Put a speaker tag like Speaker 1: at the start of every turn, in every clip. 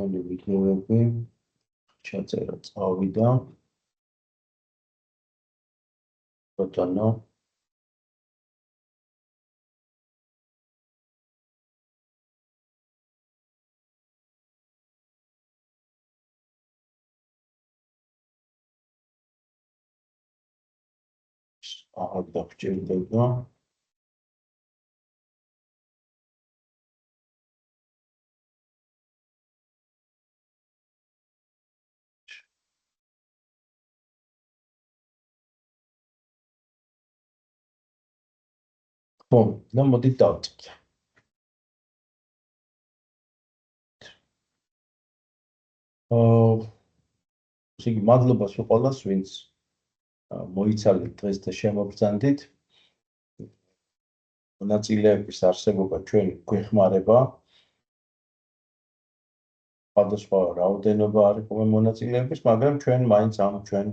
Speaker 1: ვიდეოები ჩაწერა წავიდა ბატონო აღარ დაგჭირდება ხო და მოდით დავწყოთ ესე იგი მადლობა ყველას ვინც მოიცალეთ დღეს და შემოგბრძანდით მონაწილეების არსებობა ჩვენ გვეხმარება სხვადასხვა რაოდენობა არის მონაწილეების მაგრამ ჩვენ მაინც ამ ჩვენ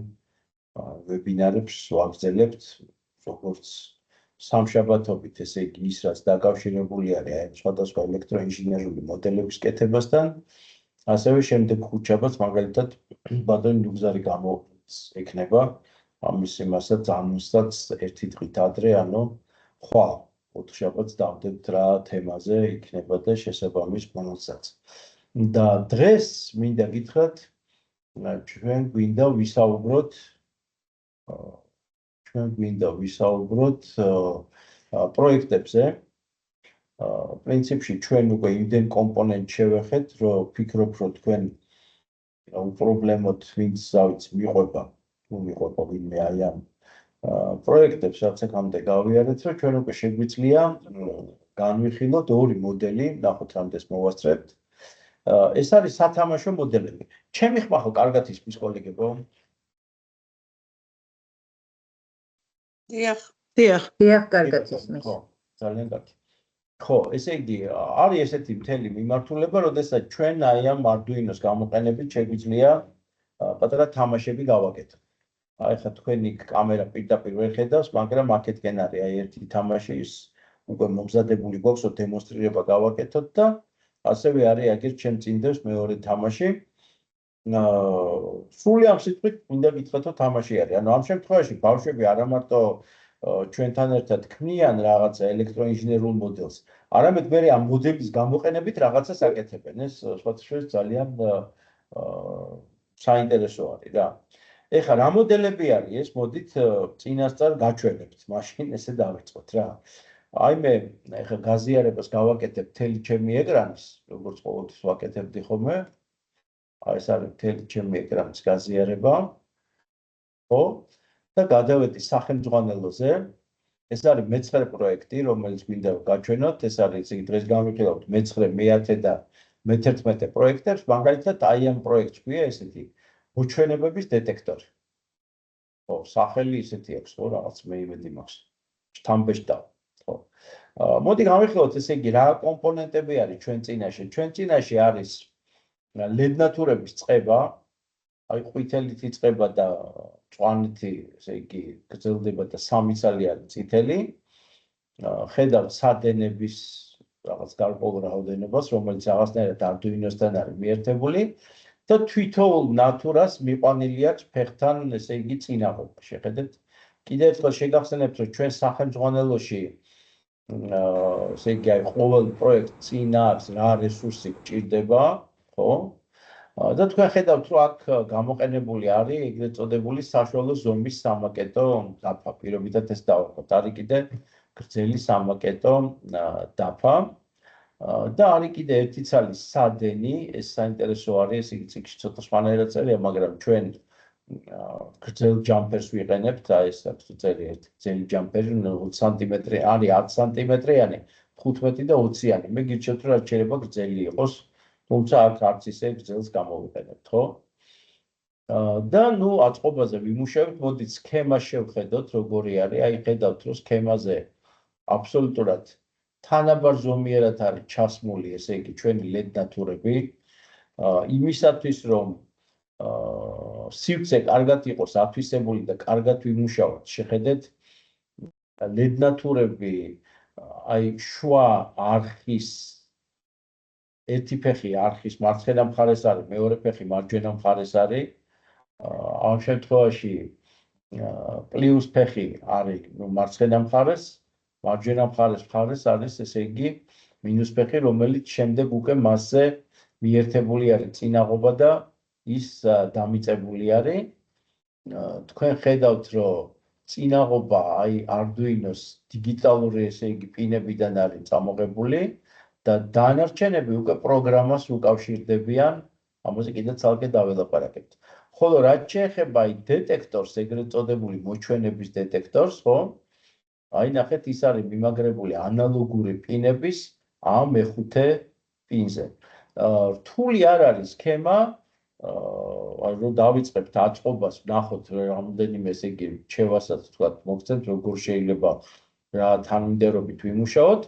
Speaker 1: ვებინარებს ვაგრძელებთ როგორც სამშაბათობით ესე იგი ის რაც დაკავშირებული არის აი სხვადასხვა ელექტროინჟინერული მოდელების კეთებასთან ასევე შემდეგ ხუთშაბათს მაგალითად ბატონი ნუგზარი გამოუწვევს ექნება ამის იმასაც ამისაც ერთი დღით ადრე ანუ ხვალ ოთხშაბათს დავდებთ რა თემაზე იქნება და შესაბამის მონაცემაც და დღეს მინდა გითხრათ ჩვენ გვინდა ვისაუბროთ პროექტებზე პრინციპში ჩვენ უკვე იმდენ კომპონენტ შევეხეთ რომ ვფიქრობ რომ თქვენ უპრობლემოდ ვინც ზავით მიყვება ვინმე აი ამ პროექტებს რაც აქამდე გავიარეთ რომ ჩვენ უკვე შეგვიძლია განვიხილოთ ორი მოდელი ნახოთ რამდენს მოვასწრებთ ეს არის სათამაშო მოდელები ჩემი ხმა ხო კარგად ისმის კოლეგებო
Speaker 2: დიახ კარგად ისმის
Speaker 1: ხო ძალიან კარგი ხო ესე იგი არის ესეთი მთელი მიმართულება როდესაც ჩვენ აი ამ Arduino-ს გამოყენებით შეგვიძლია პატარა თამაშები გავაკეთოთ აი ხა თქვენი კამერა პირდაპირ ვერ ხედავს მაგრამ აქეთკენ არის აი ერთი თამაში ის უკვე მომზადებული გვაქვს რომ დემონსტრირება გავაკეთოთ და ასევე არის აგერ ჩემ წინდებს მეორე თამაში სული ამ სიტყვით მინდა გითხრათ რომ თამაში არის ანუ ამ შემთხვევაში ბავშვები არა მარტო ჩვენთან ერთად ქმნიან რაღაცა ელექტროინჟინერულ მოდელს არამედ მე ამ მოდელის გამოყენებით რაღაცას აკეთებენ ეს სხვადასხვა ძალიან საინტერესო არის რა ეხლა რა მოდელები არის ეს მოდით წინასწარ გაჩვენებთ მაშინ ესე დავიწყოთ რა აი მე ეხლა გაზიარებას გავაკეთებ მთელი ჩემი ეკრანის როგორც ყოველთვის ვაკეთებდი ხოლმე აი ეს არის მთელი ჩემი ეკრანის გაზიარება ხო და გადავედი სახელმძღვანელოზე ეს არის მე-9 პროექტი რომელიც მინდა გაჩვენოთ ეს არის ისე დღეს გამოვიყენოთ მე-9 მე-10 და მე-11 პროექტებს მაგალითად აი ამ პროექტს ქვია ესეთი მოჩვენებების დეტექტორი ხო სახელი ისეთი აქვს ხო რაღაც მე იმედი მაქვს შთამბეჭდა ხო მოდი გავიხილოთ ესე იგი რა კომპონენტები არის ჩვენ წინაშე არის ლედნათურების წყება აი ყვითელით იწყება და წვანითი ესე იგი გრძელდება და სამი ცალი არის წითელი ხედავთ სადენების რაღაც გარკვეულ რაოდენობას რომელიც რაღაცნაირად Arduino-სთან არის მიერთებული და თვითოულ ნატურას მიყვანილი აქვს ფეხთან ესე იგი წინაღობა შეხედეთ კიდევ ერთხელ შეგახსენებთ რომ ჩვენ სახელმძღვანელოში ესე იგი აი ყოველ პროექტს წინ აქვს რა რესურსი გჭირდება ხო და თქვენ ხედავთ რომ აქ გამოყენებული არის ეგრეთ წოდებული საშუალო ზომის სამაკეტო დაფა პირობითად ეს დავარქოთ არის კიდე გრძელი სამაკეტო დაფა და არის კიდე ერთი ცალი სადენი ეს საინტერესო არის ეს იგი ციკში ცოტა სხვანაირად წერია მაგრამ ჩვენ გრძელ ჯამპერს ვიყენებთ აი ეს აქვს წერი ერთი გრძელი ჯამპერი 20 სანტიმეტრი არის 10 სანტიმეტრიანი 15 და 20-იანი მე გირჩევთ რომ შეიძლება გრძელი იყოს თუმცა აქ არც ისე გრძელს გამოვიყენებთ ხო და ნუ აწყობაზე ვიმუშავებთ მოდით სქემა შევხედოთ როგორი არის აი ხედავთ რომ სქემაზე აბსოლუტურად თანაბარ ზომიერად არის ჩასმული ესე იგი ჩვენი ლედნათურები იმისათვის რომ სივრცე კარგად იყოს ათვისებული და კარგად ვიმუშავოთ შეხედეთ ლედნათურები აი შუა არხის ერთი ფეხი არხის მარცხენა მხარეს არის, მეორე ფეხი მარჯვენა მხარეს არის. ამ შემთხვევაში პლუს ფეხი არის მარცხენა მხარეს, მარჯვენა მხარეს არის, ესე იგი, მინუს ფეხი, რომელიც შემდეგ უკვე მასზე მიერთებული არის წინაღობა და ის დამიწებული არის. თქვენ ხედავთ, რომ წინაღობა აი Arduino-ს დიგიტალური, ესე იგი, პინებიდან არის წამოღებული და დანარჩენები უკვე პროგრამას უკავშირდებიან, ამაზე კიდევ ცალკე დაველაპარაკებთ. ხოლო რაც შეეხება აი დეტექტორს, ეგრეთ წოდებული მოჩვენების დეტექტორს, ხო? აი ნახეთ, ის არის მიმაგრებული ანალოგური პინების ამ მეხუთე პინზე. რთული არ არის სქემა, რომ დავიწყებთ აწყობას, ვნახოთ რამდენიმე, ესე იგი, რჩევასაც თქვა მოგცემთ, როგორ შეიძლება რა თანმიმდევრობით ვიმუშაოთ.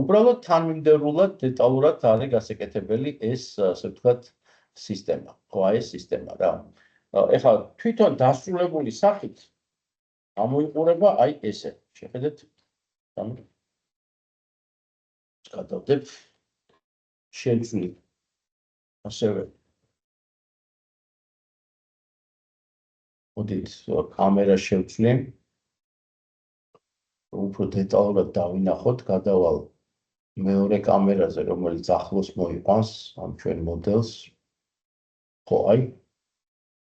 Speaker 1: უბრალოდ თანმიმდევრულად დეტალურად არის გასაკეთებელი ეს, ასე ვთქვათ, სისტემა. ხო, აი ეს სისტემა რა. ეხლა თვითონ დასრულებული სახით გამოიყურება აი ესე. შეხედეთ? გადავდებ შეცვლი. ასევე მოდით კამერა შევცვლი. უფრო დეტალურად დავინახოთ, გადავალ მეორე კამერაზე, რომელიც ახლოს მოიყვანს ამ ჩვენ მოდელს. ხო, აი,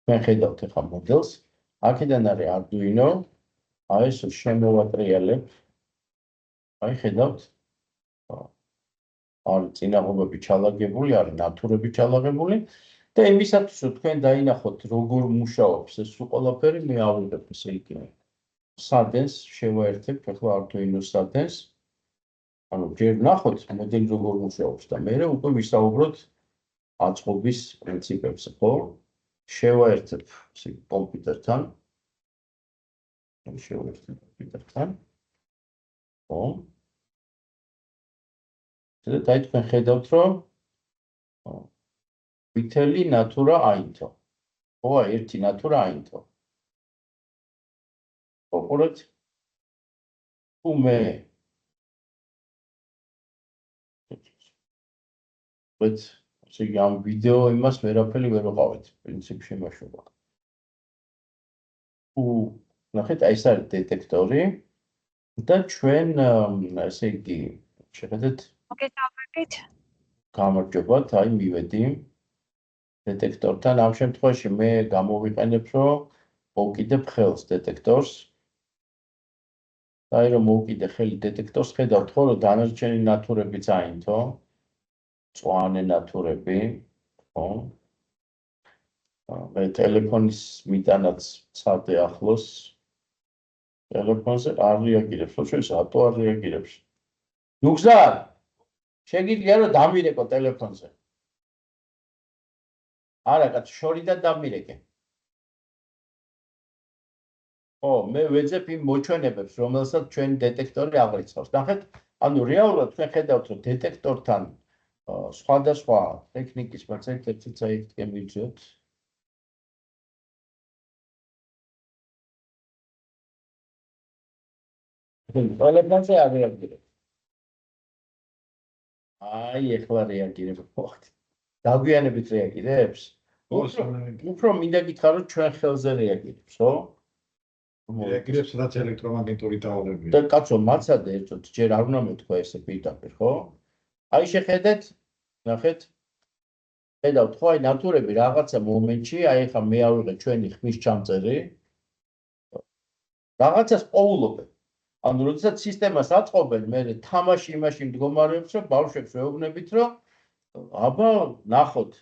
Speaker 1: თქვენ ხედავთ ახლა მოდელს. აქედან არის Arduino, აი ეს შემოვატრიალებ. აი ხედავთ? არის წინაღობები ჩალაგებული, არის ნატურები ჩალაგებული და იმისათვის, რომ თქვენ დაინახოთ, როგორ მუშაობს ეს ყველაფერი, მე ავიღებ ესე იგი სადენს შევაერთებ, ახლა Arduino სადენს. ანუ ჯერ ვნახოთ მოდელი როგორ მუშაობს და მე უკვე ვისაუბროთ აწყობის პრინციპებზე, ხო? შევაერთებ ესე კომპიუტერთან. შევაერთებ კომპიუტერთან. ხო? და თქვენ ხედავთ, რომ ვითელი ნატურა აინთო. ხო, ერთი ნატურა აინთო. ოღონდ თუ მე ესე იგი ამ ვიდეო იმას ვერაფერი ვერ ვყავით, პრინციპში მაშობა. ნახეთ, აი ეს არის დეტექტორი და ჩვენ ესე იგი შეხედეთ
Speaker 3: მოგესალმებით.
Speaker 1: გამარჯობათ, აი მივედი დეტექტორთან. ამ შემთხვევაში მე გამოვიყენებ, რომ მოვკიდებ ხელს დეტექტორს. აი რომ მოვკიდე ხელი დეტექტორს, ხედავთ ხო, რომ დანარჩენი ნატურებიც აინთო. მწვანე ნატურები, ხო? მე ტელეფონის მიტანაც ცადე ახლოს. ტელეფონზე არ რეაგირებს, ხო შენ რატო არ რეაგირებს? ნუგზარ, შეგიძლია რომ დამირეკო ტელეფონზე. არა, კაც შორიდან დამირეკე. ხო, მე ვეძებ იმ მოჩვენებებს, რომელსაც ჩვენი დეტექტორი აღრიცხავს. ნახეთ, ანუ რეალურად თქვენ ხედავთ, რომ დეტექტორთან სხვადასხვა ტექნიკის მოცემით წაით გემიძოთ. ტელეფონზე არ რეაგირებს. აი, ეხლა რეაგირებს. დაგვიანებით რეაგირებს? უფრო მინდა გითხრა, რომ ჩვენ ხელზე რეაგირებს, ხო?
Speaker 4: რეაგირებს, რაც ელექტრომაგნიტური ტალღებია.
Speaker 1: და კაცო, მაცადე ერთად, ჯერ არ უნდა მეთქვა ესე პირდაპირ, ხო? აი შეხედეთ, ნახეთ. ხედავთ ხო, აი ნატურები რაღაცა მომენტში, აი ახლა მე ავიღე ჩვენი ხმის ჩამწერი. რაღაცას პოულობენ. ანუ როდესაც სისტემას აწყობენ, მე თამაში იმაში მდგომარეობს, რომ ბავშვებს ვეუბნებით, რომ აბა ნახოთ.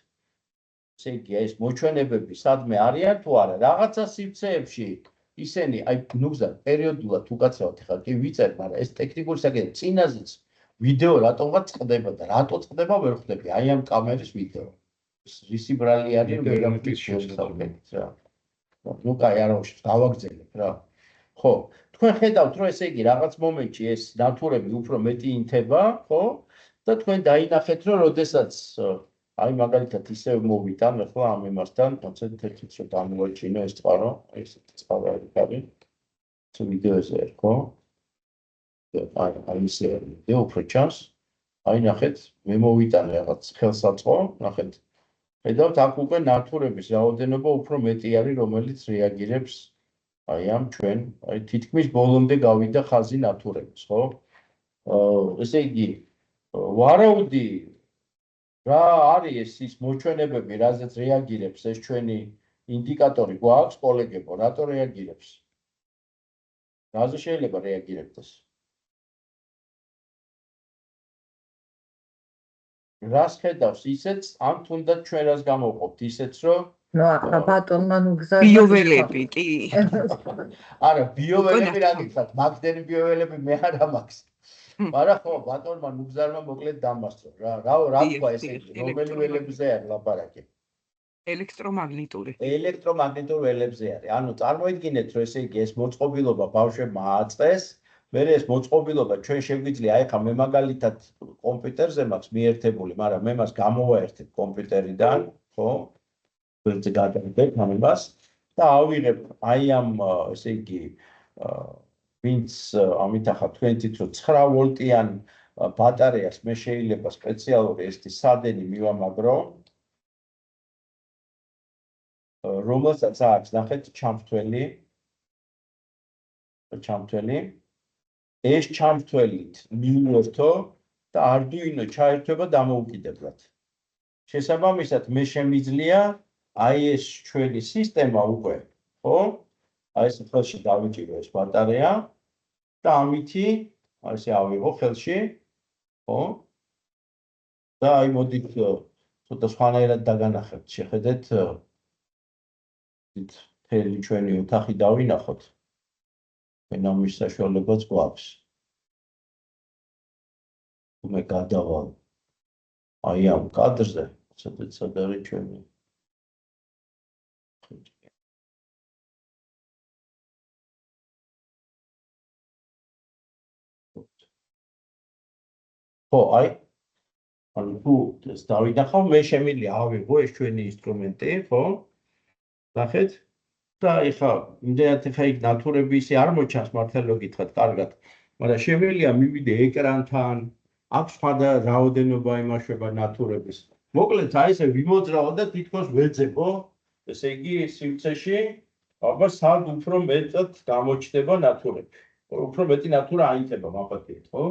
Speaker 1: ესე იგი, ეს მოჩვენებები სადმე არიან თუ არა, რაღაცა სივრცეებში ისინი, აი ნუგზარ პერიოდულად უკაცრავად ხარ, კი ვიწერ, მაგრამ ეს ტექნიკური საკითხი წინაზეც ვიდეო რატომღაც წყდება და რატო წყდება ვერ ხვდები, აი ამ კამერის ვიდეო. რისი ბრალი არის, ვერაფრის შესაძლებელი რა. ნუ კაი, არა უშ დავაგზელებ რა. ხო, თქვენ ხედავთ, რომ ესე იგი რაღაც მომენტში ეს ნატურები უფრო მეტი ინთება, ხო? და თქვენ დაინახეთ, რომ როდესაც აი მაგალითად ისევ მოვიტან ახლა ამ იმასთან, კონცენტრაციით რომ დამოვაჩინო ეს წყარო, ეს წყარო არის. თუ ვიდეოზე, ხო? აი ისე ვიდეო უფრო ჩანს. აი ნახეთ, მე მოვიტანე რაღაც ხელსაწყო, ნახეთ. ხედავთ აქ უკვე ნათურების რაოდენობა უფრო მეტი არის, რომელიც რეაგირებს აი ამ ჩვენ, აი თითქმის ბოლომდე გავიდა ხაზი ნათურების, ხო? ესე იგი, ვარაუდი რა არის ის მოჩვენებები, რაზეც რეაგირებს ეს ჩვენი ინდიკატორი გვაქვს, კოლეგებო, რატო რეაგირებს? რაზე შეიძლება რეაგირებდეს? რას ხედავს ისეც, ან თუნდაც ჩვენ რას გამოვყოფთ ისეც, რომ
Speaker 2: ნუ ახლა ბატონმა ნუგზა
Speaker 3: ბიოველები კი.
Speaker 1: არა, ბიოველები რა გითხართ, მაგდენი ბიოველები მე არა მაქვს. მაგრამ ხო, ბატონმა ნუგზარმა მოკლედ დამასწრო რა. რა თქვა ესე იგი, რომელი ველებზე არის ლაპარაკი?
Speaker 3: ელექტრომაგნიტური.
Speaker 1: ელექტრომაგნიტურ ველებზე არის. ანუ წარმოიდგინეთ, რომ ესე იგი ეს მოწყობილობა ბავშვებმა აწყეს, მერე ეს მოწყობილობა ჩვენ შეგვიძლია, აი ხა მე მაგალითად კომპიუტერზე მაქვს მიერთებული, მაგრამ მე მას გამოვაერთებ კომპიუტერიდან, ხო? ვერც გადავიდებ ამებას და ავიღებ აი ამ ესე იგი ვინც ამით ახლა თქვენით რომ 9 ვოლტიან ბატარეას მე შეიძლება სპეციალური ესეთი სადენი მივამაგრო, რომელსაც აქვს ნახეთ ჩამრთველი ეს ჩამრთველით მივუერთო და Arduino ჩაერთვება დამოუკიდებლად. შესაბამისად მე შემიძლია აი ეს ჩვენი სისტემა უკვე, ხო? აი ეს ხელში დავიჭირო ეს ბატარეა და ამითი აი ესე ავიღო ხელში, ხო? და აი მოდით ცოტა სხვანაირად დაგანახებთ, შეხედეთ მთელი ჩვენი ოთახი დავინახოთ. ამის საშუალებაც გვაქვს. მე გადავალ აი ამ კადრზე, სადაც არის ჩვენი ხო, აი ანუ თუ ეს დავინახავ, მე შემიძლია ავიღო ეს ჩვენი ინსტრუმენტი, ხო? ნახეთ? და ეხლა იმდენად ეხლა იქ ნათურები ისე არ მოჩანს მართლა გითხრათ კარგად, მაგრამ შემიძლია მივიდე ეკრანთან, აქ სხვა რაოდენობა იმაშვება ნათურების. მოკლედ აი ესე ვიმოძრავო და თითქოს ვეძებო, ესე იგი სივრცეში, აბა სად უფრო მეტად გამოჩნდება ნათურები. უფრო მეტი ნათურა აინთება მაფათიეთ, ხო?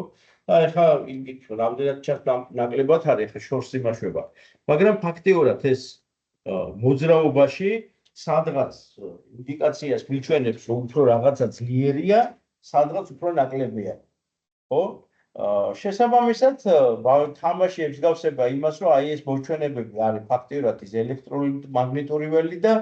Speaker 1: და ეხლა იქ რამდენად ჩანს ნაკლებად არის ეხლა შორს იმაშვება. მაგრამ ფაქტიურად ეს მოძრაობაში სადღაც ინდიკაციას მიჩვენებს, რომ უფრო რაღაცა ძლიერია, სადღაც უფრო ნაკლებია. ხო? შესაბამისად, თამაში ემსგავსება იმას, რომ აი ეს მოჩვენებები არის ფაქტიურად ის ელექტრომაგნიტური ველი და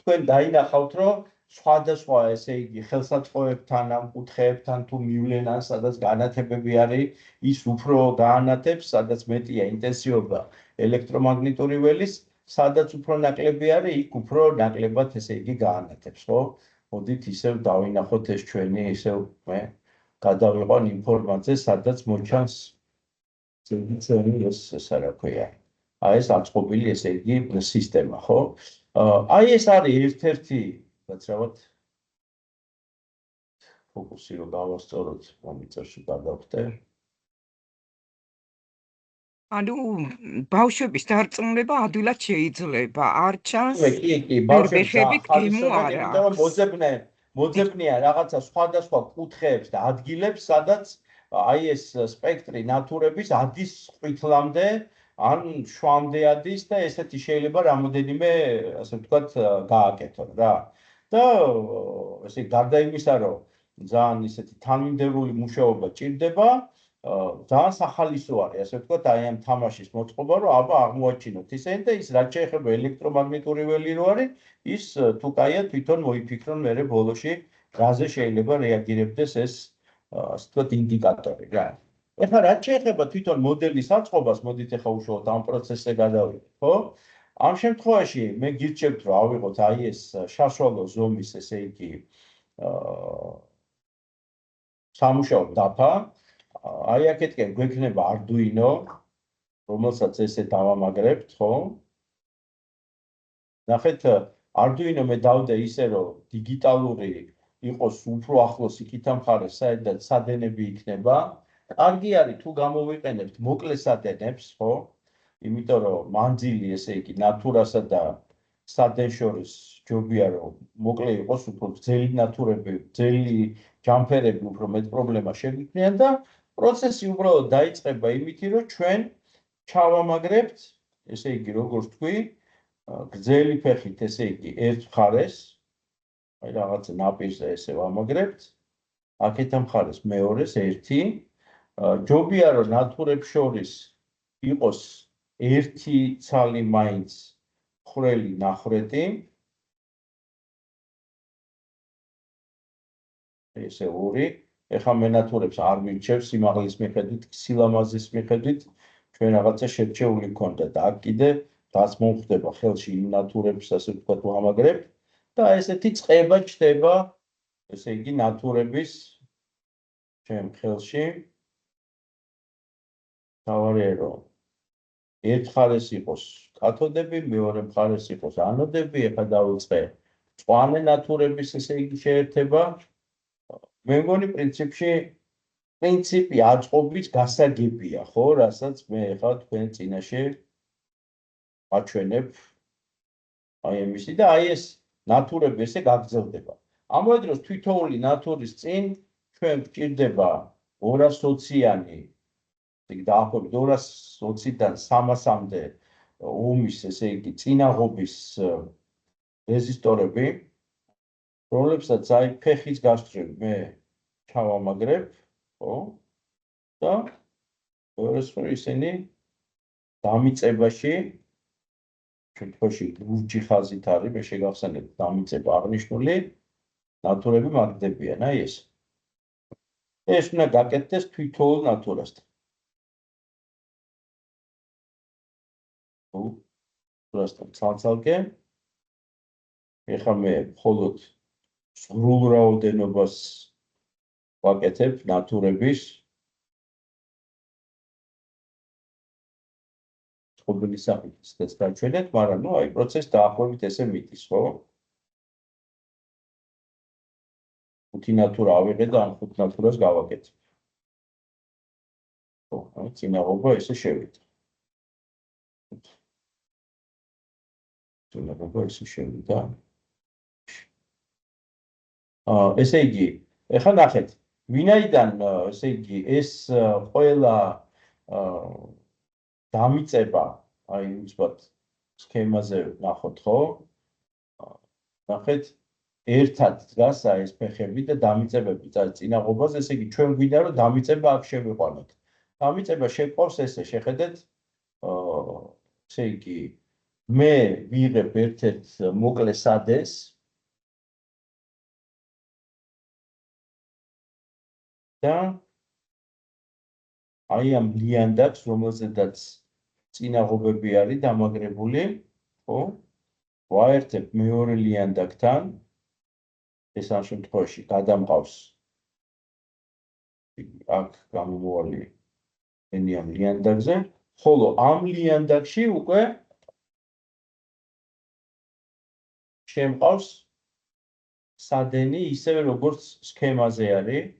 Speaker 1: თქვენ დაინახავთ, რომ სხვადასხვა ესე იგი ხელსაწყოებთან ამ კუთხეებთან თუ მივლენ ან სადაც განათებები არის, ის უფრო გაანათებს, სადაც მეტია ინტენსივობა ელექტრომაგნიტური ველის, სადაც უფრო ნაკლები არის, იქ უფრო ნაკლებად ესე იგი გაანათებს, ხო? მოდით ისევ დავინახოთ ეს ჩვენი ისევ მე გადავიყვან ინფორმაციას, სადაც მოჩანს ეს რა ქვია. აი ეს აწყობილი ესე იგი სისტემა, ხო? აი ეს არის ერთ-ერთი გაცრავად ფოკუსი რომ გავასწოროთ, მომიწერში გადავხდე.
Speaker 3: ანუ ბავშვების დარწმუნება ადვილად შეიძლება, არ ჩანს.
Speaker 1: კი, მოძებნია რაღაცა სხვადასხვა კუთხეებს და ადგილებს, სადაც აი ეს სპექტრი ნათურების ადის ყვითლამდე ან შვამდე ადის და ესეთი შეიძლება რამოდენიმე, ასე ვთქვათ, გააკეთონ რა. და ესე გარდა იმისა, რომ ძალიან ისეთი თანმიმდევრული მუშაობა ჭირდება, ძალიან სახალისო არის, ასე ვთქვათ, აი ამ თამაშის მოწყობა, რომ აბა აღმოაჩინოთ ისინი და ის რაც შეეხება ელექტრომაგნიტური ველი რო არის, ის თუ კაია თვითონ მოიფიქრონ მერე ბოლოში, რაზე შეიძლება რეაგირებდეს ეს, ასე ვთქვათ, ინდიკატორი რა. ეხლა რაც შეეხება თვითონ მოდელის აწყობას, მოდით ეხლა უშუალოდ ამ პროცესზე გადავიდეთ, ხო? ამ შემთხვევაში მე გირჩევთ, რომ ავიღოთ აი ეს საშუალო ზომის, ესე იგი, სამუშაო დაფა. აი აქეთკენ გვექნება Arduino, რომელსაც ესე დავამაგრებთ, ხო? ნახეთ, Arduino მე დავდე ისე, რომ დიგიტალური იყოს უფრო ახლოს იქით ამ მხარეს, საერთოდ სადენები იქნება კარგი არის თუ გამოვიყენებთ მოკლე სადენებს, ხო? იმიტომ რომ მანძილი, ესე იგი, ნატურასა და სადენს შორის ჯობია რომ მოკლე იყოს, უფრო გრძელი ნატურები, გრძელი ჯამფერები უფრო მეტ პრობლემას შეგვიქმნიან და პროცესი უბრალოდ დაიწყება იმითი, რომ ჩვენ ჩავამაგრებთ, ესე იგი, როგორც თქვი, გრძელი ფეხით, ესე იგი, ერთ მხარეს, აი რაღაც ნაპირზე ესე ვამაგრებთ, აქეთ მხარეს მეორეს ერთი, ჯობია რომ ნატურებს შორის იყოს ერთი ცალი მაინც ხვრელი ნახრეტი, ესე ორი, ეხლა მე ნატურებს არ მირჩევ სიმაღლის მიხედვით, სილამაზის მიხედვით, ჩვენ რაღაცა შერჩეული გქონდა და აქ კიდე რაც მომხდება ხელში იმ ნატურებს, ასე ვთქვათ, ვამაგრებთ და ესეთი წყება ჩდება, ესე იგი, ნატურების ჩემ ხელში. თავარია რომ ერთ მხარეს იყოს კათოდები, მეორე მხარეს იყოს ანოდები, ეხლა დავიწყე მწვანე ნატურების, ესე იგი, შეერთება. მე მგონი პრინციპი აწყობის გასაგებია, ხო, რასაც მე ეხლა თქვენ წინაშე აჩვენებ აი ამისი და აი ეს ნატურები ესე გაგრძელდება. ამავე დროს თითოეული ნატურის წინ ჩვენ გვჭირდება 220-იანი, დაახლოებით 220-დან 300-მდე ომის, ესე იგი, წინაღობის რეზისტორები, რომლებსაც აი ფეხის გასწვრივ მე ჩავამაგრებ, ხო? და მეორეს მხრივ ისინი დამიწებაში, შემთხვევაში ლურჯი ხაზით არის, მე შეგახსენებთ დამიწება აღნიშნული, ნატურები მაგდებიან, აი ეს. ეს უნდა გაკეთდეს თითოეულ ნატურასთან. ნატურასთან ცალ-ცალკე. ეხლა მე მხოლოდ სრულ რაოდენობას ვაკეთებ ნატურების. წყობილი სახით ისედაც დავჩვენეთ, მაგრამ ნუ აი პროცესი დაახლოებით ესე მიდის, ხო? 5 ნატურა ავიღე და ამ 5 ნატურას გავაკეთებ. ხო, აი წინაღობა ესე შევიდა. წინაღობა ესე შევიდა. ესე იგი, ეხლა ნახეთ, ვინაიდან, ესე იგი, ეს ყველა დამიწება, აი უცბად სქემაზე ნახოთ, ხო? ნახეთ, ერთად დგას ეს ფეხები და დამიწებები წინაღობაზე, ესე იგი, ჩვენ გვინდა რომ დამიწება აქ შევიყვანოთ. დამიწება შეყავს ესე, შეხედეთ, ესე იგი, მე ვიღებ ერთ-ერთ მოკლე სადენს და აი ამ ლიანდაკს, რომელზედაც წინაღობები არის დამაგრებული, ხო? ვაერთებ მეორე ლიანდაკთან, ეს ამ შემთხვევაში გადამყავს აქ გამომავალი ენი ამ ლიანდაკზე, ხოლო ამ ლიანდაკში უკვე შემყავს სადენი ისევე როგორც სქემაზე არის.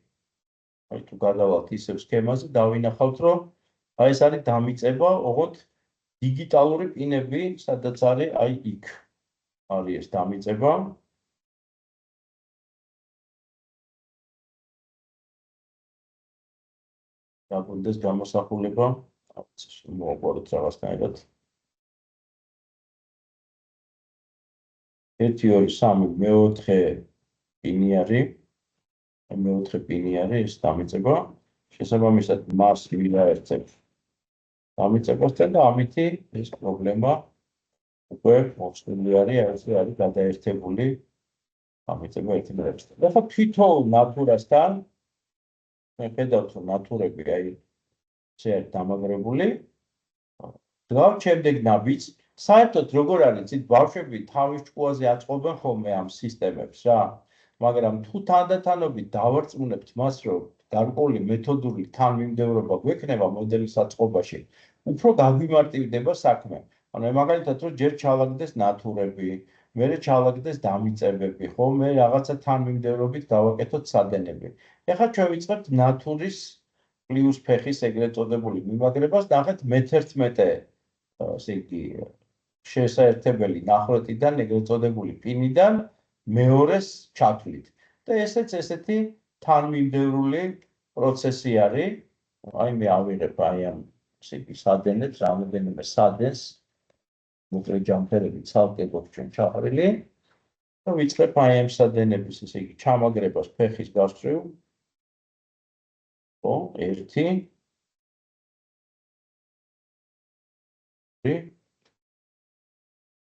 Speaker 1: აი თუ გადავალთ ისევ სქემაზე, დავინახავთ, რომ აი ეს არის დამიწება, ოღონდ დიგიტალური პინები, სადაც არის აი იქ. არის ეს დამიწება. დაგვინდეს გამოსახულება, მოვაყუროთ რაღაცნაირად. 1, 2, 3, მეოთხე პინი არის. მეოთხე პინი არის ეს დამიწება. შესაბამისად მას ვიაერთებ დამიწებასთან და ამითი ეს პრობლემა უკვე მოხსნილი არის, ესე არის გადაერთებული დამიწება ერთმანეთთან. ეხლა თითოეულ ნატურასთან მე ხედავთ, რომ ნატურები აი ესე არის დამაგრებული. გავთ შემდეგ ნაბიჯს. საერთოდ როგორ არის, ცით ბავშვები თავის ჭკუაზე აწყობენ ხოლმე ამ სისტემებს რა. მაგრამ თუ თანდათანობით დავარწმუნებთ მას, რომ გარკვეული მეთოდური თანმიმდევრობა გვექნება მოდელის აწყობაში, უფრო გაგვიმარტივდება საქმე. ანუ მაგალითად, რომ ჯერ ჩავაგდეს ნატურები, მერე ჩავაგდეს დამიწებები, ხო, მე რაღაცა თანმიმდევრობით გავაკეთოთ სადენები. ეხლა ჩვენ ვიწყებთ ნატურის პლუს ფეხის ეგრეთ წოდებული მიმაგრებას ნახეთ მე-11 ესე იგი შესაერთებელი ნახრეთიდან ეგრეთ წოდებული პინიდან მეორეს ჩათვლით და ესეც ესეთი თანმიმდევრული პროცესი არის. აი მე ავიღებ აი ამ ესე იგი სადენებს, რამოდენიმე სადენს მოკლე ჯამფერები ცალკე გვაქვს ჩვენ ჩაყრილი და ვიწყებ აი ამ სადენების ესე იგი ჩამაგრებას ფეხის გასწვრივ. ხო, 1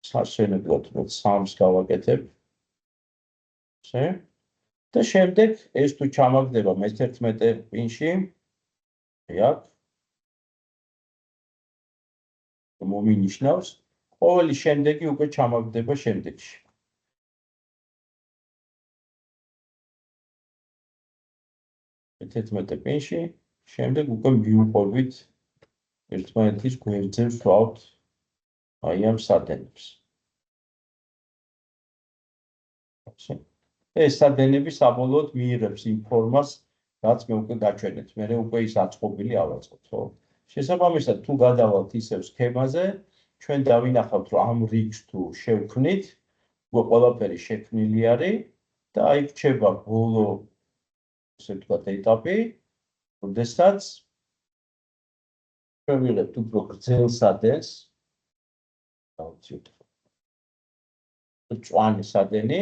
Speaker 1: სასვენებლად 3-ს გავაკეთებ. ესე და შემდეგ ეს თუ ჩამაგდება მე-11 პინში აქ მომინიშნავს ყოველი შემდეგი უკვე ჩამაგდება შემდეგში. მე-11 პინში შემდეგ უკვე მიუყვებით ერთმანეთის გვერდზე ვსვავთ აი ამ სადენებს. ეს სადენები საბოლოოდ მიიღებს იმ ფორმას, რაც მე უკვე გაჩვენეთ. მე უკვე ის აწყობილი ავაწყობთ, ხო? შესაბამისად, თუ გადავალთ ისევ სქემაზე, ჩვენ დავინახავთ, რომ ამ რიგს თუ შევქმნით, უკვე ყველაფერი შექმნილი არის და აი რჩება ბოლო ესე ვთქვათ ეტაპი, როდესაც ჩვენ ვიღებთ უფრო გრძელ სადენს, დავუცილოთ მწვანე სადენი,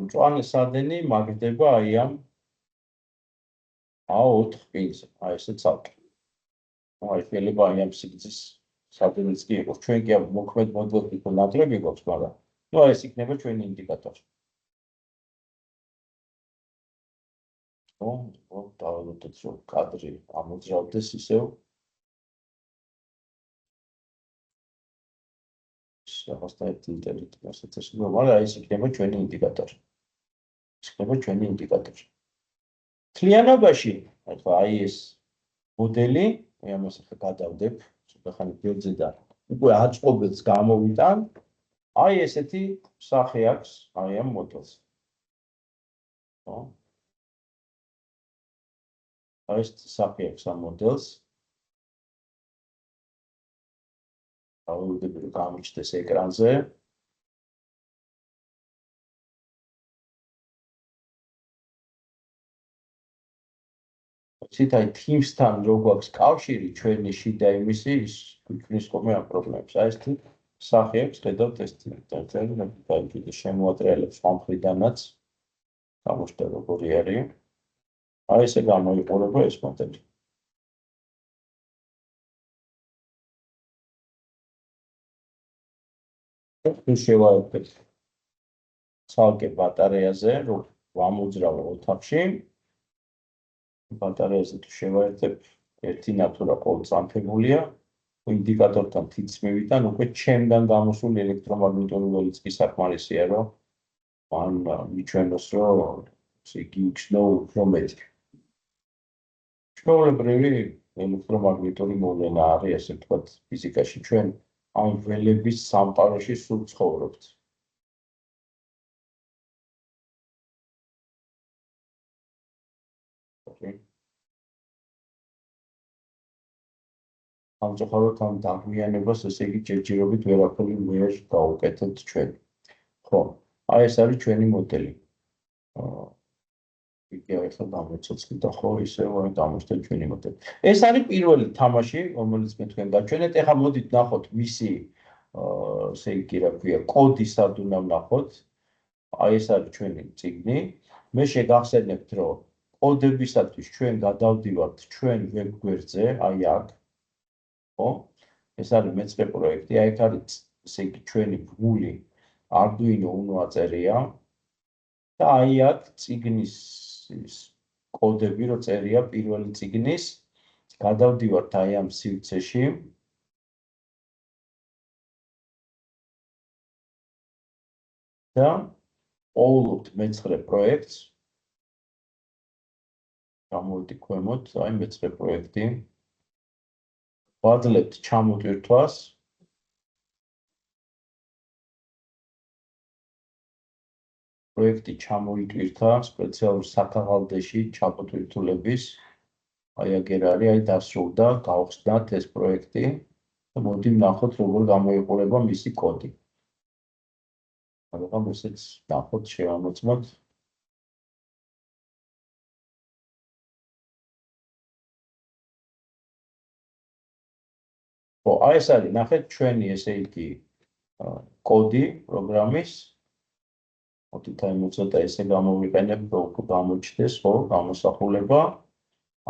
Speaker 1: მწვანე სადენი მაგდება აი ამ A4 პინზე, აი ესე ცალკე. აი შეიძლება აი ამ სიგრძის სადენიც კი იყოს, ჩვენ კი მოქმედ მოდელში თუ ნაკლები გვაქვს, მაგრამ ნუ ეს იქნება ჩვენი ინდიკატორი. ხო, დავუცილოთ რომ კადრი ამოძრავდეს ისევ. რაღაცა ინტერნეტი ასეთს მაგრამ ეს იქნება ჩვენი ინდიკატორი. ეს იქნება ჩვენი ინდიკატორი. მთლიანობაში, ახლა აი ეს მოდელი, მე ამას ახლა გადავდებ, ცოტა ხანი გვერდზე და უკვე აწყობილს გამოვიტან, აი ესეთი სახე აქვს აი ამ მოდელს. ხო? აი ეს სახე აქვს ამ მოდელს. ავიდები რომ გამოჩნდეს ეკრანზე. ციტაი Teams-თან რო გვაქვს კავშირი ჩვენი შიდა იმისი ის გვიქმნის ხოლმე ამ პრობლემებს. აი ეს თუ სახე აქვს, ხედავთ ეს წერტილი და შემოატრიალებს ამ მხრიდანაც. გამოჩნდა როგორი არის. აი ესე გამოიყურება ეს მოდელი. თუ შევაერთებ ცალკე ბატარეაზე, რომ ვამოძრავ ოთახში, ბატარეაზე თუ შევაერთებ, ერთი ნატურა ყოველწამფებულია, ინდიკატორთან თიც მივიტან, უკვე ჩემგან გამოსული ელექტრომაგნიტური ველიც კი საკმარისია, რომ მან მიჩვენოს, რომ ესე იგი იქნო უფრო მეტი. ჩვეულებრივი ელექტრომაგნიტური მოვლენა არის, ასე ვთქვათ, ფიზიკაში ჩვენ ამ ველების სამყაროში სულ ცხოვრობთ. სამწუხაროდ ამ დაგვიანებას ესე იგი ჯერჯერობით ვერაფერი ვერ გავუკეთებთ ჩვენ. ხო, აი ეს არის ჩვენი მოდელი. იგი ახლა დამოცოცხლდა და ხო ისევ გამოჩნდა ჩვენი მოდელი. ეს არის პირველი თამაში, რომელიც მე თქვენ გაჩვენეთ. ეხლა მოდით ნახოთ მისი ესე იგი რა ქვია, კოდი სად უნდა ვნახოთ. აი ეს არის ჩვენი წიგნი. მე შეგახსენებთ, რომ კოდებისათვის ჩვენ გადავდივართ ჩვენ ვებ გვერდზე, აი აქ. ხო? ეს არის მეწყე პროექტი, აი აქ არის ესე იგი ჩვენი ბმული Arduino Uno აწერია და აი აქ წიგნის კოდები რო წერია პირველი წიგნის, გადავდივართ აი ამ სივრცეში. და ყოველთ მე-9 პროექტს გამოვიდი ქვემოთ, აი მე-9 პროექტი. ვაძლევთ ჩამოტვირთვას. პროექტი ჩამოიტვირთა სპეციალურ საქაღალდეში ჩამოტვირთულების. აი აგერ არის, აი დასრულდა, გავხსნათ ეს პროექტი და მოდი ვნახოთ როგორ გამოიყურება მისი კოდი. მაგრამ ესეც ნახოთ შევამოწმოთ. აი ეს არის, ნახეთ ჩვენი ესე იგი კოდი პროგრამის. მოდით აი მოცოტა ესე გამოვიყენებ, რომ გამოჩნდეს, ხო, გამოსახულება.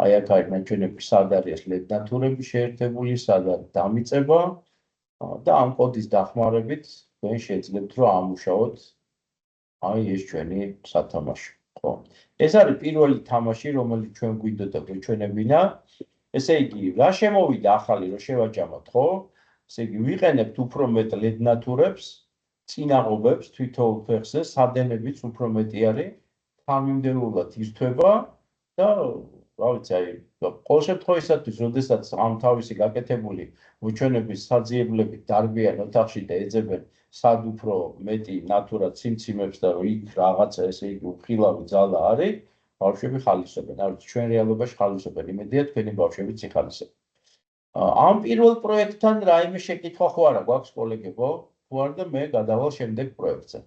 Speaker 1: აი აქ არის ნაჩვენები, სად არის ლედ-ნატურები შეერთებული, სად არის დამიწება და ამ კოდის დახმარებით თქვენ შეძლებთ რომ ამუშაოთ აი ეს ჩვენი სათამაშო, ხო? ეს არის პირველი თამაში, რომელიც ჩვენ გვინდოდა გვეჩვენებინა. ესე იგი, რა შემოვიდა ახალი რომ შევაჯამოთ, ხო? ესე იგი, ვიყენებთ უფრო მეტ ლედ-ნატურებს, წინაღობებს თვითოულ ფეხზე, სადენებიც უფრო მეტი არის, თანმიმდევრულად ირთვება და რა ვიცი, აი, ყოველ შემთხვევაში, როდესაც ამ თავისი გაკეთებული უჩვენების საძიებლები დარბიან ოთახში და ეძებენ სად უფრო მეტი ნატურა ციმციმებს და რომ იქ რაღაცა ესე იგი უხილავი ძალა არის, ბავშვები ხალისობენ. არ ვიცი, ჩვენ რეალობაში ხალისობენ, იმედია თქვენი ბავშვებიც იხალისებენ. ამ პირველ პროექტთან რაიმე შეკითხვა ხო არა გვაქვს კოლეგებო? თუ არ და მე გადავალ შემდეგ პროექტზე.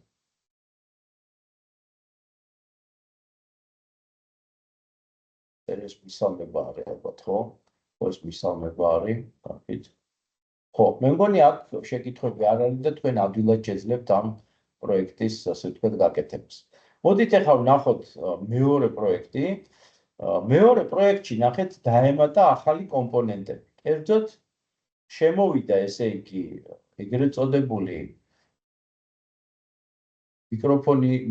Speaker 1: ეს მისალმება არის ალბათ, ხო? ეს მისალმება არის, კარგით. ხო, მე მგონი აქ შეკითხვები არ არის და თქვენ ადვილად შეძლებთ ამ პროექტის, ასე ვთქვათ, გაკეთებას. მოდით ახლა ვნახოთ მეორე პროექტი. მეორე პროექტში ნახეთ დაემატა ახალი კომპონენტები. კერძოდ შემოვიდა ესე იგი, ეგრეთ წოდებული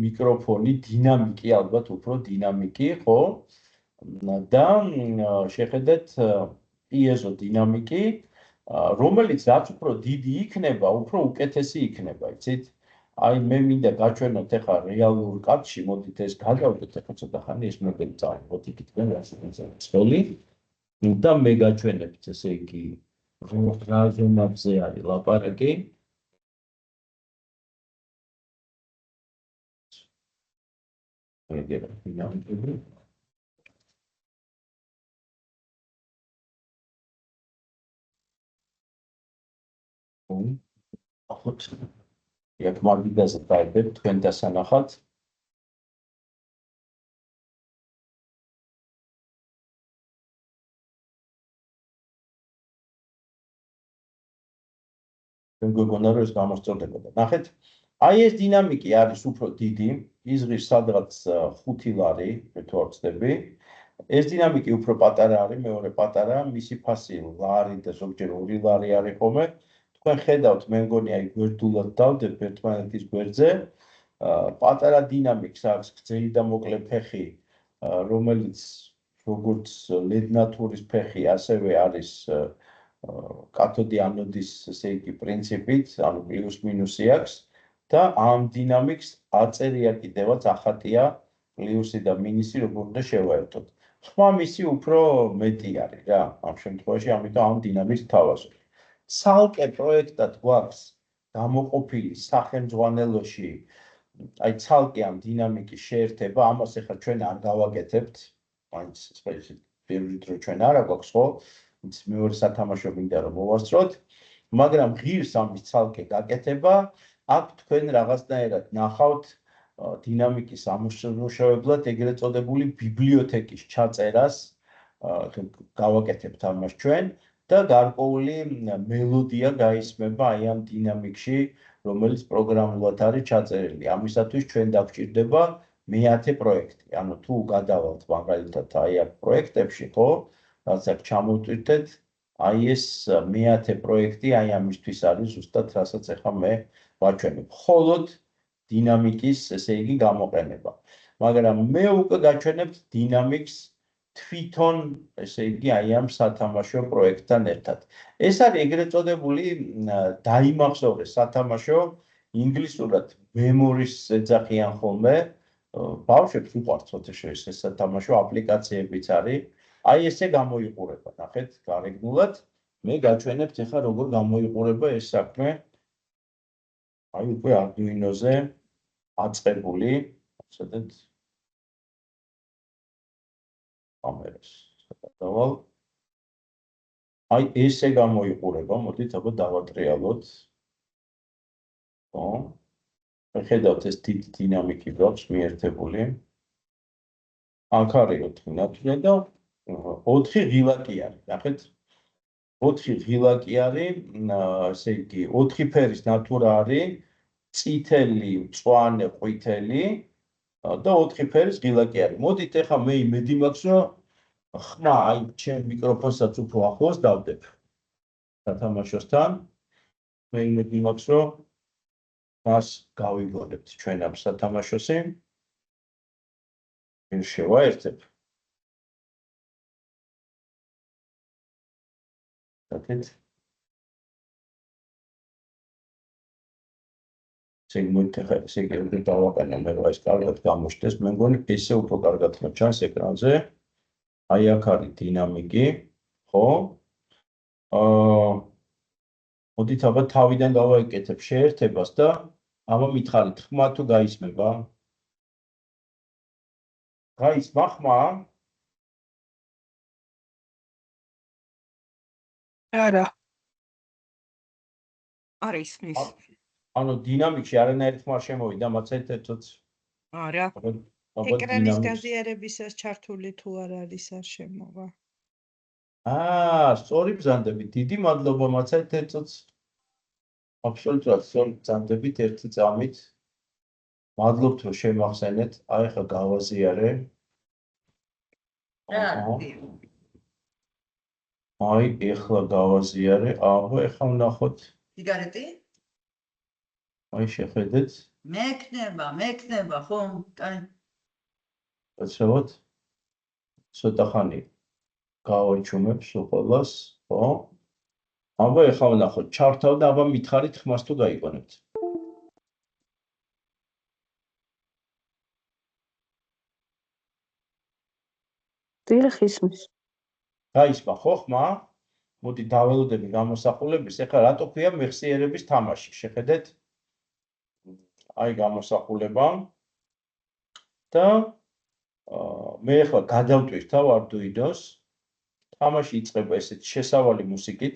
Speaker 1: მიკროფონი, დინამიკი, ალბათ უფრო დინამიკი, ხო? და შეხედეთ პიეზო დინამიკი, რომელიც რაც უფრო დიდი იქნება, უფრო უკეთესი იქნება, იცით? აი მე მინდა გაჩვენოთ ახლა რეალურ კადრში, მოდით ეს გადავდეთ, ახლა ცოტა ხანი ეს მოდელი წავიღოთ იქითგან რასწავლი და მე გაჩვენებთ, ესე იგი, რა ზომებზე არის ლაპარაკი. ეგრე დინამიკები. იქ მაგიდაზე დაიბებ თქვენ დასანახად. თქვენ გეგონა რომ ეს გამოსწორდებოდა. ნახეთ, აი ეს დინამიკი არის უფრო დიდი, იზღვის სადღაც 5 ლარი, თუ არ ვცდები. ეს დინამიკი უფრო პატარა არის, მეორე პატარა, მისი ფასი ლარი და ზოგჯერ 2 ლარი არის ხოლმე. თქვენ ხედავთ, მე მგონი აი გვერდულად დავდებ ერთმანეთის გვერდზე. პატარა დინამიკს აქვს გრძელი და მოკლე ფეხი, რომელიც როგორც ლედ-ნატურის ფეხი, ასევე არის კათოდი ანოდის, ესე იგი, პრინციპით, ანუ პლუს მინუსი აქვს და ამ დინამიკს აწერია კიდევაც ახატია პლუსი და მინუსი როგორ უნდა შევაერთოთ. ხმა მისი უფრო მეტი არის რა, ამ შემთხვევაში, ამიტომ ამ დინამიკს თავაზობ. ცალკე პროექტად გვაქვს გამოყოფილი სახელმძღვანელოში, აი ცალკე ამ დინამიკის შეერთება, ამას ახლა ჩვენ არ გავაკეთებთ, მაინც პირველი დრო ჩვენ არა გვაქვს, ხო? მეორე სათამაშო მინდა რომ მოვასწროთ, მაგრამ ღირს ამის ცალკე გაკეთება, აქ თქვენ რაღაცნაირად ნახავთ დინამიკის ამუშავებლად ეგრეთ წოდებული ბიბლიოთეკის ჩაწერას, გავაკეთებთ ამას ჩვენ და გარკვეული მელოდია გაისმება აი ამ დინამიკში, რომელიც პროგრამულად არის ჩაწერილი. ამისათვის ჩვენ დაგვჭირდება მე-10 პროექტი. ანუ თუ გადავალთ მაგალითად აი აქ პროექტებში, ხო? რაც აქ ჩამოვტვირთეთ, აი ეს მე-10 პროექტი აი ამისთვის არის ზუსტად, რასაც ახლა მე ვაჩვენებ. მხოლოდ დინამიკის, ესე იგი, გამოყენება. მაგრამ მე უკვე გაჩვენებთ დინამიკს თვითონ, ესე იგი, აი ამ სათამაშო პროექტთან ერთად. ეს არის ეგრეთ წოდებული დაიმახსოვრეს სათამაშო, ინგლისურად memories ეძახიან ხოლმე. ბავშვებს უყვართ ცოტა ეს სათამაშო აპლიკაციებიც არის. აი ესე გამოიყურება, ნახეთ, გარეგნულად. მე გაჩვენებთ ახლა როგორ გამოიყურება ეს საქმე. აი უკვე Arduino-ზე აწყებული, ასეთეთ კამერას. დავალ. აი ესე გამოიყურება, მოდით აბა დავატრიალოთ. ხო. ხედავთ ეს დიდი დინამიკი გვაქვს მიერთებული. აქ არის 4 ნათურა და 4 ღილაკი არის. ნახეთ 4 ღილაკი არის, ესე იგი 4 ფერის ნათურა არის, წითელი, მწვანე, ყვითელი და 4 ფერის ღილაკი არის. მოდით ეხლა მე იმედი მაქვს, რომ ხმა აი ჩემ მიკროფონსაც უფრო ახლოს დავდებ. სათამაშოსთან მე იმედი მაქვს, რომ მას გავიგონებთ ჩვენ ამ სათამაშოსი. შევაერთებ. დაკეთ. სეგმენტ ახლა ესე იგი დავაყენო მე რა ეს კარგად გამოჩნდეს, მე მგონი ესე უფრო კარგად მოჩანს ეკრანზე. აი აქ არის დინამიკი, ხო? მოდით აბა თავიდან გავაიკეთებ შეერთებას და აბა მითხარით ხმა თუ გაისმება? გაისმა ხმა?
Speaker 3: არა. არა ისმის.
Speaker 1: ანუ დინამიკში არანაირი ხმა შემოვიდა, მაცეთეთოც.
Speaker 3: არა.
Speaker 2: ეკრანის გაზიარებისას ჩართული თუ არ არის არ შემოვა.
Speaker 1: სწორი ბრძანდებით. დიდი მადლობა მაცეთეთოც. აბსოლუტურად სწორი ბრძანდებით ერთი წამით. მადლობთ რომ შემახსენეთ. აი ხა გავაზიარე. აი ეხლა გავაზიარე. აბა ეხლა ვნახოთ.
Speaker 2: სიგარეტი?
Speaker 1: აი შეხედეთ.
Speaker 2: მექნება, ხო? კაი.
Speaker 1: ეცრავთ. ცოტა ხანი გავაჩუმებ სულ, ხო? აბა ეხლა ვნახოთ. ჩართავ და აბა მითხარით ხმას თუ გაიგონებთ.
Speaker 2: დიახ ისმის.
Speaker 1: გაისმა ხო ხმა? მოდი დაველოდები გამოსახულების. ეხლა რატო ქვია მეხსიერების თამაში? შეხედეთ. აი გამოსახულება. და მე ეხლა გადავტვირთავ Arduino-ს. თამაში იწყება ესეთ შესავალი მუსიკით.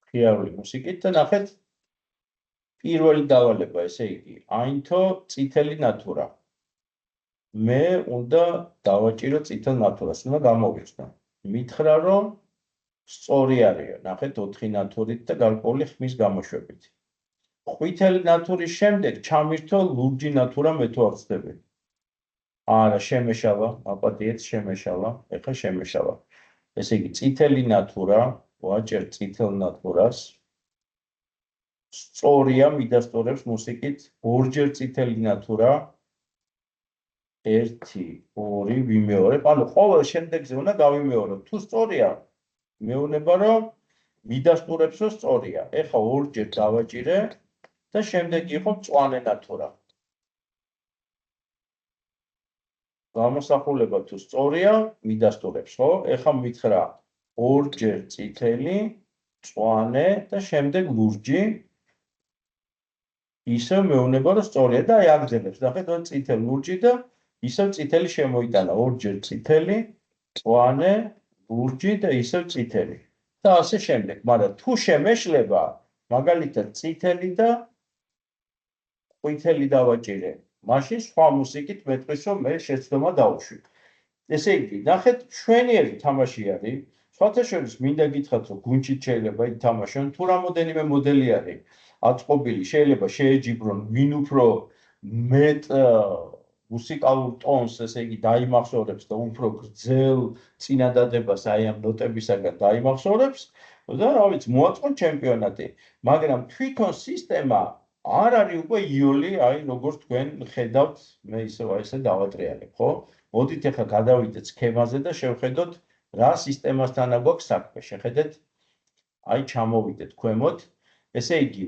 Speaker 1: ღიარული მუსიკით და ნახეთ პირველი დავალება, ესე იგი, აინთო წითელი ნათურა. მე უნდა დავაჭირო წითელ ნათურას, უნდა გამოვიხსნა. მითხრა რომ სწორი არისო, ნახეთ 4 ნათურით და გარკვეული ხმის გამოშვებით. ყვითელი ნათურის შემდეგ ჩამირთო ლურჯი ნათურა მე თუ აღწდები. არა, შემეშალა, აპატიეთ, შემეშალა, ეხლა შემეშალა. ესე იგი, წითელი ნათურა, ვაჭერ წითელ ნათურას. სწორია, მიდასტურებს მუსიკით, ორჯერ წითელი ნათურა. 1, 2 ვიმეორებ, ანუ ყოველ შემდეგზე უნდა გავიმეორებ. თუ სწორია, მეუბნება რომ მიდასტურებს რომ სწორია. ეხლა ორჯერ დავაჭირე და შემდეგ იყო მწვანე ნათურა. გამოსახულება თუ სწორია, მიდასტურებს, ხო? ეხლა მითხრა ორჯერ წითელი, მწვანე და შემდეგ ლურჯი. ისევ მეუბნება რომ სწორია და აი აგრძელებს. ნახეთ, რომ წითელი ლურჯი და ისევ წითელი შემოიტანა, ორჯერ წითელი, მწვანე, ლურჯი და ისევ წითელი. და ასე შემდეგ. მაგრამ თუ შემეშლება, მაგალითად წითელი და ყვითელი დავაჭირე. მაშინ სხვა მუსიკით მეტყვის რომ მე შეცდომა დავუშვი. ესე იგი, ნახეთ, ჩვენიერი თამაში არის. სხვათა შორის მინდა გითხრათ, რომ გუნჩით შეიძლება ითამაშონ, თუ რამოდენიმე მოდელი არის აწყობილი, შეიძლება შეეჯიბრონ ვინ უფრო მეტ მუსიკალურ ტონს, ესე იგი, დაიმახსოვრებს და უფრო გრძელ წინადადებას აი ამ ნოტებისაგან დაიმახსოვრებს და რა ვიცი, მოაწყონ ჩემპიონატი. მაგრამ თვითონ სისტემა არ არის უკვე იოლი, აი როგორც თქვენ ხედავთ, მე ისევ აი ესე დავატრიალებ, ხო? მოდით ახლა გადავიდეთ სქემაზე და შევხედოთ რა სისტემასთან აქვს საქმე. შეხედეთ. აი ჩამოვიდეთ ქვემოთ. ესე იგი,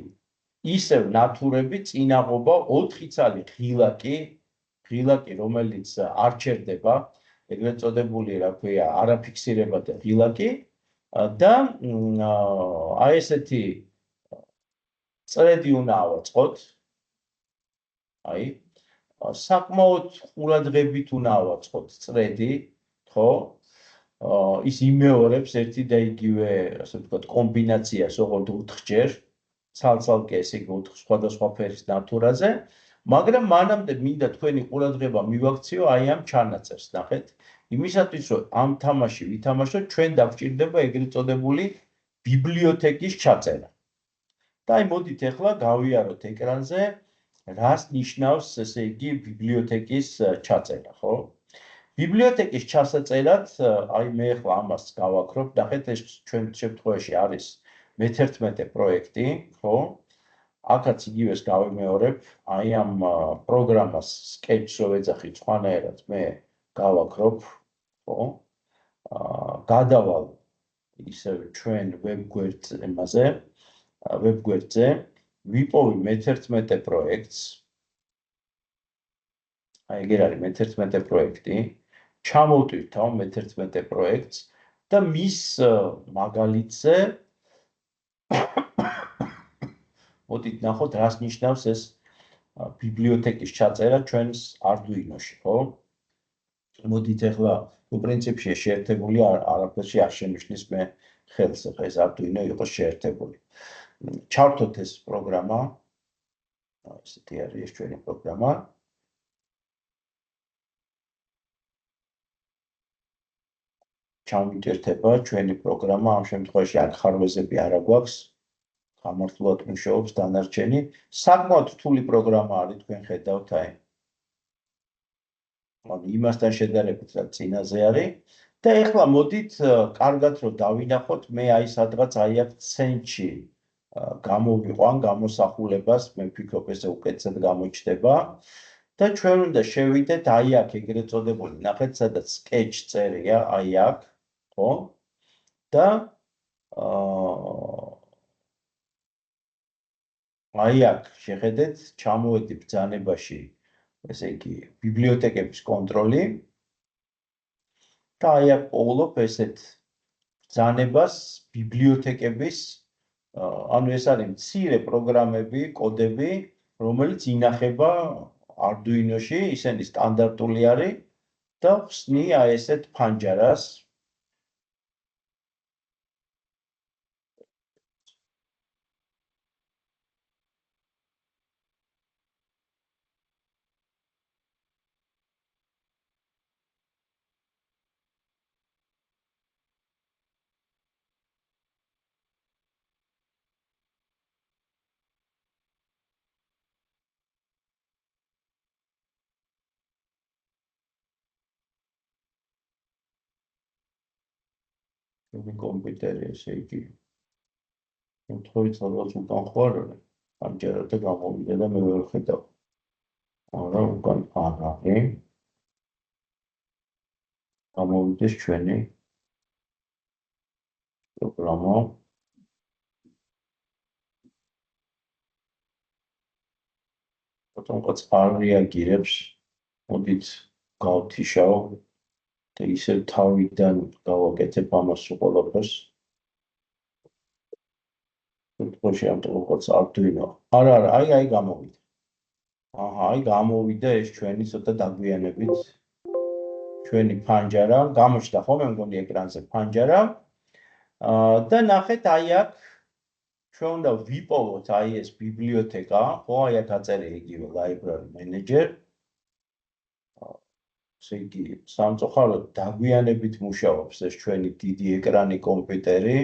Speaker 1: ისევ ნათურები წინაღობა 4 ცალი ღილაკი, რომელიც არ ჩერდება, ეგრეთ წოდებული, რა ქვია, არაფიქსირებადი ღილაკი და აი ესეთი წრედი უნდა ავაწყოთ. აი, საკმაოდ ყურადღებით უნდა ავაწყოთ წრედი, ხო? ის იმეორებს ერთი და იგივე, ასე ვთქვათ, კომბინაციას ოღონდ 4-ჯერ, ცალ-ცალკე ესე იგი 4 სხვადასხვა ფერის ნატურაზე, მაგრამ მანამდე მინდა თქვენი ყურადღება მივაქციო აი ამ ჩანაწერს, ნახეთ. იმისათვის, რომ ამ თამაში ვითამაშოთ, ჩვენ დაგვჭირდება ეგრეთ წოდებული ბიბლიოთეკის ჩაწერა. და აი მოდით ახლა გავიაროთ ეკრანზე, რას ნიშნავს ესე იგი ბიბლიოთეკის ჩაწერა, ხო? ბიბლიოთეკის ჩასაწერად, აი მე ახლა ამას გავაკრობ, ნახეთ ეს ჩვენ შემთხვევაში არის მე-11 პროექტი, ხო? აქაც იგივეს გავიმეორებ, აი ამ პროგრამას sketch-ს რო ვეძახით სხვანაირად მე გავაკრობ, ხო? გადავალ ისევ ჩვენ ვებ-გვერდზე, ვიპოვი მე-11 პროექტს. აი ეგერ არის მე-11 პროექტი. ჩამოვტვირთავ მე-11 პროექტს და მის მაგალითზე მოდით ნახოთ რას ნიშნავს ეს ბიბლიოთეკის ჩაწერა ჩვენს Arduino-ში, ხო? მოდით ახლა პრინციპში შეერთებული არაფერში არ შენიშნის მე ხელს, ახლა ეს Arduino იყოს შეერთებული. ჩავთოთ ეს პროგრამა. ესეთი არის ეს ჩვენი პროგრამა. ჩამოვიწერდება ჩვენი პროგრამა, ამ შემთხვევაში აქ ხარვეზები არ აგვაქვს. გამართულად მუშაობს დანარჩენი. საკმაოდ რთული პროგრამა არის, თქვენ ხედავთ აი. იმასთან შედარებით რაც წინაზე არის და ეხლა მოდით კარგად რომ დავინახოთ, მე აი სადღაც აი აქ ცენტრში გამოვიყვან გამოსახულებას, მე ვფიქრობ ესე უკეთესად გამოჩნდება და ჩვენ უნდა შევიდეთ აი აქ ეგრეთ წოდებული, ნახეთ სადაც sketch წერია, აი აქ, ხო? და აი აქ შეხედეთ, ჩამოვედი ბრძანებაში, ესე იგი, ბიბლიოთეკების კონტროლი და აი აქ პოულობ ესეთ ბრძანებას ბიბლიოთეკების, ანუ ეს არის მცირე პროგრამები, კოდები, რომელიც ინახება Arduino-ში, ისინი სტანდარტული არის და ხსნი აი ესეთ ფანჯარას. ჩემი კომპიუტერი ესე იგი თხოვით სადღაც უკან ხარ, ამჯერად და გამოვიდა და მე ვერ ხედავ. არა, უკან არ არის. გამოვიდეს ჩვენი პროგრამა. რატომღაც არ რეაგირებს, მოდით გავთიშავ და ისევ თავიდან გავაკეთებ ამას ყველაფერს. შემთხვევაში ამიტომაც Arduino. არა, აი გამოვიდა. აჰა, აი გამოვიდა ეს ჩვენი ცოტა დაგვიანებით ჩვენი ფანჯარა, გამოჩნდა ხო მე მგონი ეკრანზე ფანჯარა. და ნახეთ აი აქ ჩვენ უნდა ვიპოვოთ აი ეს ბიბლიოთეკა, ხო, აი აქ აწერია იგივე library manager. ესე იგი, სამწუხაროდ დაგვიანებით მუშაობს ეს ჩვენი დიდი ეკრანი კომპიუტერი.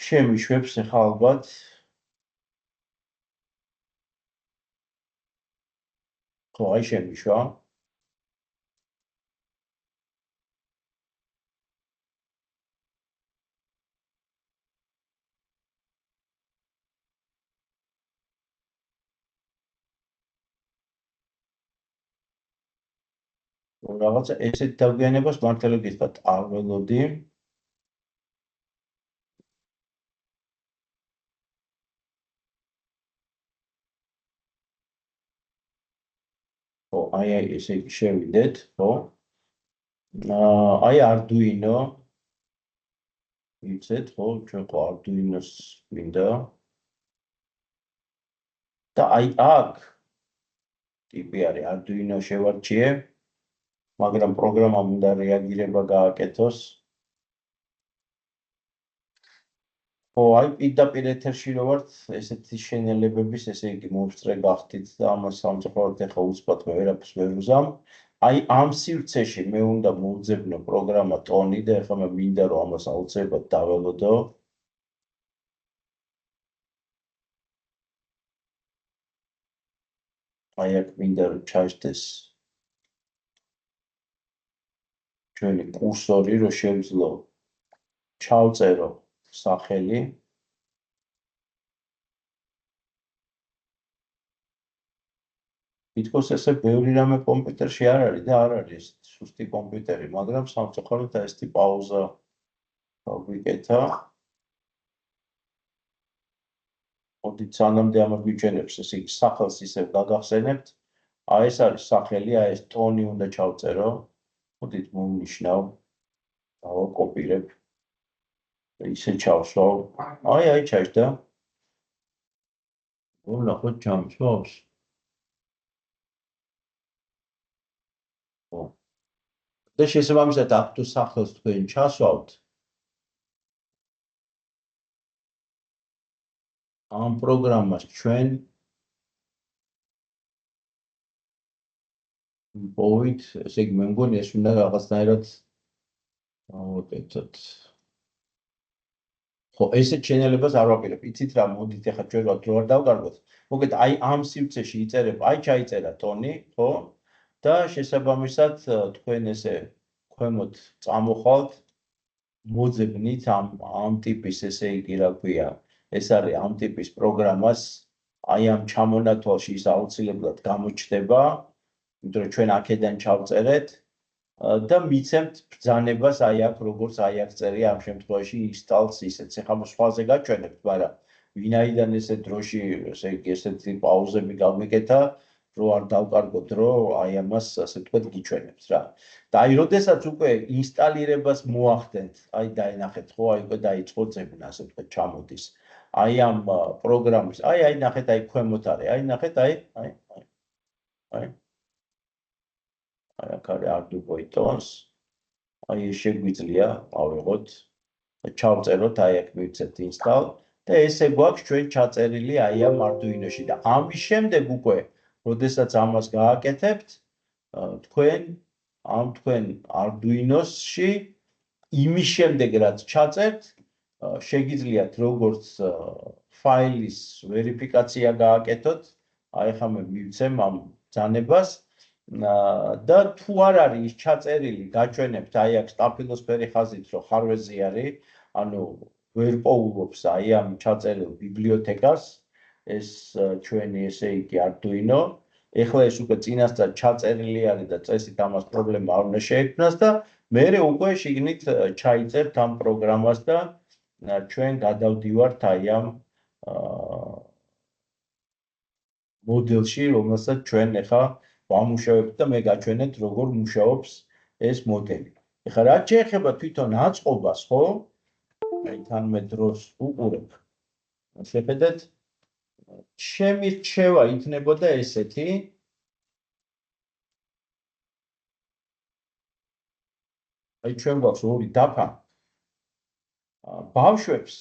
Speaker 1: შემიშვებს ახლა ალბათ. ხო, აი შემიშვა. რაღაცა ესეთ დაგვიანებას მართლა გითხრათ არ ველოდი. ხო, აი ესე იგი შევიდეთ, ხო? აი Arduino. იცით, ხო, ჩვენ ხო Arduino-ს გვინდა. და აი აქ ტიპი არის Arduino შევარჩიე, მაგრამ პროგრამამ უნდა რეაგირება გააკეთოს. აი პირდაპირ ეთერში რო ვართ, ესეთი შენელებების, ესე იგი მოვსწრე გახდით და ამას სამწუხაროდ ეხლა უცბად მე ვერაფერს ვერ ვუზამ. აი ამ სივრცეში მე უნდა მოვძებნო პროგრამა ტონი და ეხლა მე მინდა რომ ამას აუცილებლად დაველოდო. აი აქ მინდა რომ ჩაჯდეს ჩვენი კურსორი, რომ შევძლო ჩავწერო სახელი. თითქოს ესე ბევრი რამე კომპიუტერში არ არის და არ არის სუსტი კომპიუტერი, მაგრამ სამწუხაროდ ესეთი პაუზა ვიკეთა. მოდით სანამდე ამას გვიჩვენებს, ესე იგი სახელს ისევ გაგახსენებთ. აი ეს არის სახელი, აი ეს ტონი უნდა ჩავწერო. მოდით მოვნიშნავ, დავაკოპირებ. ისე ჩავსვავ. აი ჩაჯდა. ვნახოთ ჩამსვავს. და შესაბამისად აქ თუ სახელს თქვენ ჩასვავთ. ამ პროგრამას ჩვენ მოვით, ესე იგი მე მგონი ეს უნდა რაღაცნაირად დავაკეთოთ. ხო, ესეთ შენელებას არ ვაპირებ. იცით რა, მოდით ახლა ჩვენ რა დრო არ დავკარგოთ. მოგეთ აი ამ სივრცეში იწერებ, აი ჩაიწერა ტონი, ხო? და შესაბამისად თქვენ ესე ქვემოთ წამოხვალთ, მოძებნით ამ ტიპის, ესე იგი რა ქვია, ეს არის ამ ტიპის პროგრამას, აი ამ ჩამონათვალში ის აუცილებლად გამოჩნდება, იმიტომ რომ ჩვენ აქედან ჩავწერეთ და მიცემთ ბრძანებას აი აქ როგორც აი აქ წერია ამ შემთხვევაში install-ს ისეც. ეხლა სხვაზე გაჩვენებთ, მაგრამ ვინაიდან ესე დროში, ესე იგი ესეთი პაუზები გავიკეთა, რო არ დავკარგოთ, რომ აი ამას ასე თქვით გიჩვენებს რა. და აი როდესაც უკვე ინსტალირებას მოახდენთ, აი დაინახეთ ხო, აი უკვე დაიწყო ძებნა, ასე თქვით ჩამოდის. აი ამ პროგრამის, აი ნახეთ, აი ქვემოთ არის, აი ნახეთ, აი აქ არის Arduino-ს. აი ეს შეგვიძლია ავიღოთ, ჩავწეროთ, აი აქ მივცეთ install და ესე გვაქვს ჩვენ ჩაწერილი აი ამ Arduino-ში და ამის შემდეგ უკვე როდესაც ამას გააკეთებთ, თქვენ Arduino-ში იმის შემდეგ რაც ჩაწერთ, შეგიძლიათ როგორც ფაილის ვერიფიკაცია გააკეთოთ, აი ხა მე მივცემ ამ ბრძანებას და თუ არ არის ის ჩაწერილი, გაჩვენებთ აი აქ სტაფილოსფერი ხაზით, რომ ხარვეზი არის, ანუ ვერ პოულობს აი ამ ჩაწერილ ბიბლიოთეკას, ეს ჩვენი ესე იგი Arduino. ეხლა ეს უკვე წინასწარ ჩაწერილი არის და წესით ამას პრობლემა არ უნდა შეექმნას და მერე უკვე შიგნით ჩაიწერთ ამ პროგრამას და ჩვენ გადავდივართ აი ამ მოდელში, რომელსაც ჩვენ ეხლა ვამუშავებთ და მე გაჩვენეთ როგორ მუშაობს ეს მოდელი. ეხლა რაც შეეხება თვითონ აწყობას, ხო? აი თან მე დროს უყურებ. შეხედეთ, ჩემი რჩევა იქნებოდა ესეთი. აი ჩვენ გვაქვს ორი დაფა. ბავშვებს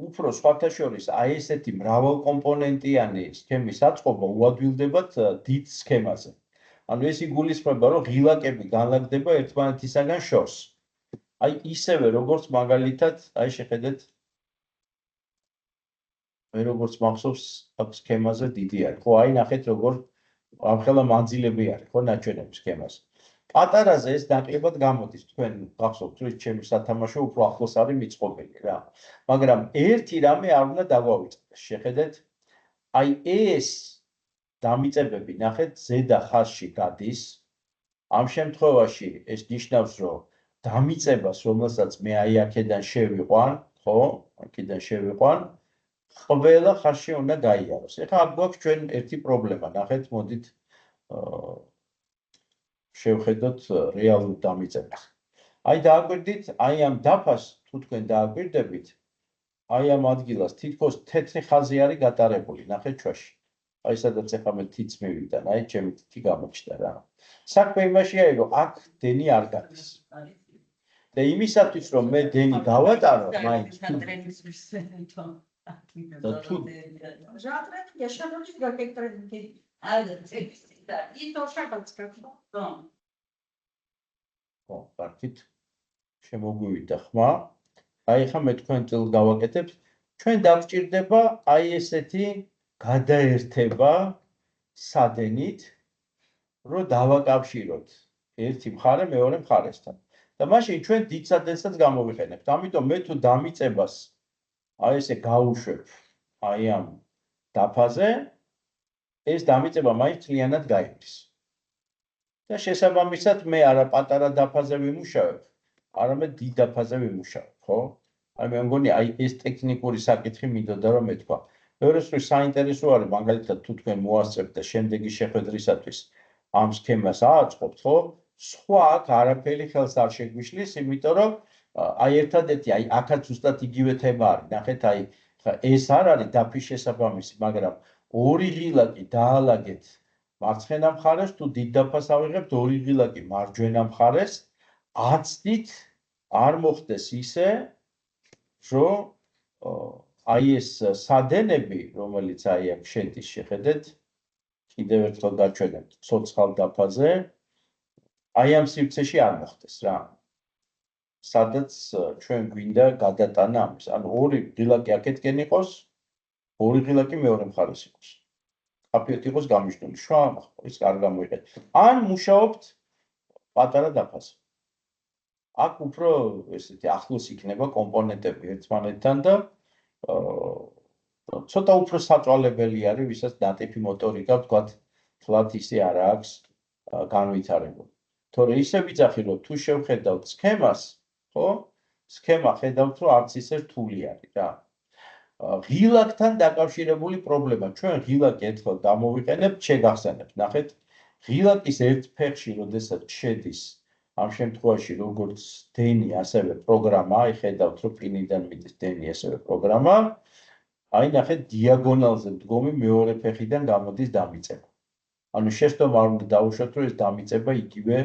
Speaker 1: უფრო სხვათა შორის აი ესეთი მრავალკომპონენტიანი სქემის აწყობა უადვილდებათ დიდ სქემაზე. ანუ ეს იგულისხმება, რომ ღილაკები განლაგდება ერთმანეთისაგან შორს. აი ისევე როგორც მაგალითად, აი შეხედეთ, მე როგორც მახსოვს, აქ სქემაზე დიდი არის. ხო, აი ნახეთ როგორ ამხელა მანძილები არის, ხო, ნაჩვენების სქემაზე. პატარაზე ეს ნაკლებად გამოდის, თქვენ გახსოვთ, რომ ჩემი სათამაშო უფრო ახლოს არის მიწყობილი რა. მაგრამ ერთი რამე არ უნდა დაგვავიწყდეს. შეხედეთ, აი ეს დამიწებები ნახეთ ზედა ხაზში გადის. ამ შემთხვევაში ეს ნიშნავს, რომ დამიწებას, რომელსაც მე აი აქედან შევიყვან, ხო? აქედან შევიყვან, ყველა ხაზში უნდა გაიაროს. ეხლა აქ გვაქვს ჩვენ ერთი პრობლემა, ნახეთ, მოდით შევხედოთ რეალურ დამიწებას. აი დააკვირდით, აი ამ დაფას თუ თქვენ დააკვირდებით, აი ამ ადგილას თითქოს თეთრი ხაზი არის გატარებული, ნახეთ ჩვაში. აი სადაც ახლა მე თიც მივიდა, აი ჩემი თითი გამოჩნდა რა. საქმე იმაშია, რომ აქ დენი არ გადის. და იმისათვის რომ მე დენი გავატარო, მაინც ხო, კარგით. შემოგვივიდა ხმა. აი ხა მე თქვენ წილ გავაკეთებთ. ჩვენ დაგჭირდება აი ესეთი გადაერთება სადენით, რომ დავაკავშიროთ ერთი მხარე მეორე მხარესთან. და მაშინ ჩვენ დიდ სადენსაც გამოვიყენებთ. ამიტომ მე თუ დამიწებას აი ესე გავუშვებ აი ამ დაფაზე, ეს დამიწება მაინც მთლიანად გაივლის. და შესაბამისად მე არა პატარა დაფაზე ვიმუშავებ, არამედ დიდ დაფაზე ვიმუშავებ, ხო? აი მე მგონი აი ეს ტექნიკური საკითხი მინდოდა რომ მეთქვა. მეორე მხრივ საინტერესო არის, მაგალითად თუ თქვენ მოასწრებთ და შემდეგი შეხვედრისათვის ამ სქემას ააწყობთ, ხო? სხვა აქ არაფერი ხელს არ შეგვიშლის, იმიტომ რომ აი ერთადერთი აი აქაც ზუსტად იგივე თემა არის. ნახეთ, აი ეს არ არის დაფის შესაბამისი, მაგრამ ორი ღილაკი დაალაგეთ მარცხენა მხარეს, თუ დიდ დაფას ავიღებთ, ორი ღილაკი მარჯვენა მხარეს, აცდით არ მოხდეს ისე, რომ აი ეს სადენები, რომელიც აი აქ შედის, შეხედეთ, კიდევ ერთხელ გაჩვენებთ ცოცხალ დაფაზე, აი ამ სივრცეში არ მოხდეს რა. სადაც ჩვენ გვინდა გადატანა ამის. ანუ ორი ღილაკი აქეთკენ იყოს, ორი ღილაკი მეორე მხარეს იყოს. კაფეით იყოს გამიშნული, შვა ის არ გამოიყენეთ. ან მუშაობთ პატარა დაფაზე. აქ უფრო ესეთი ახლოს იქნება კომპონენტები ერთმანეთთან და ცოტა უფრო საწვალებელი არის, ვისაც ნატიფი მოტორიკა, ვთქვათ, თლათ ისე არ აქვს განვითარებული. თორე ისე ვიცახი, რომ თუ შევხედავთ სქემას, ხო? სქემა ხედავთ, რომ არც ისე რთული არის რა. ღილაკთან დაკავშირებული პრობლემა. ჩვენ ღილაკი ერთხელ დამოვიყენებთ, შეგახსენებთ. ნახეთ, ღილაკის ერთ ფეხში, როდესაც შედის ამ შემთხვევაში როგორც დენი, ასევე პროგრამა, აი ხედავთ, რომ პინიდან მიდის დენი, ასევე პროგრამა. აი ნახეთ, დიაგონალზე მდგომი მეორე ფეხიდან გამოდის დამიწება. ანუ შეცდომა არ უნდა დავუშვათ, რომ ეს დამიწება იგივე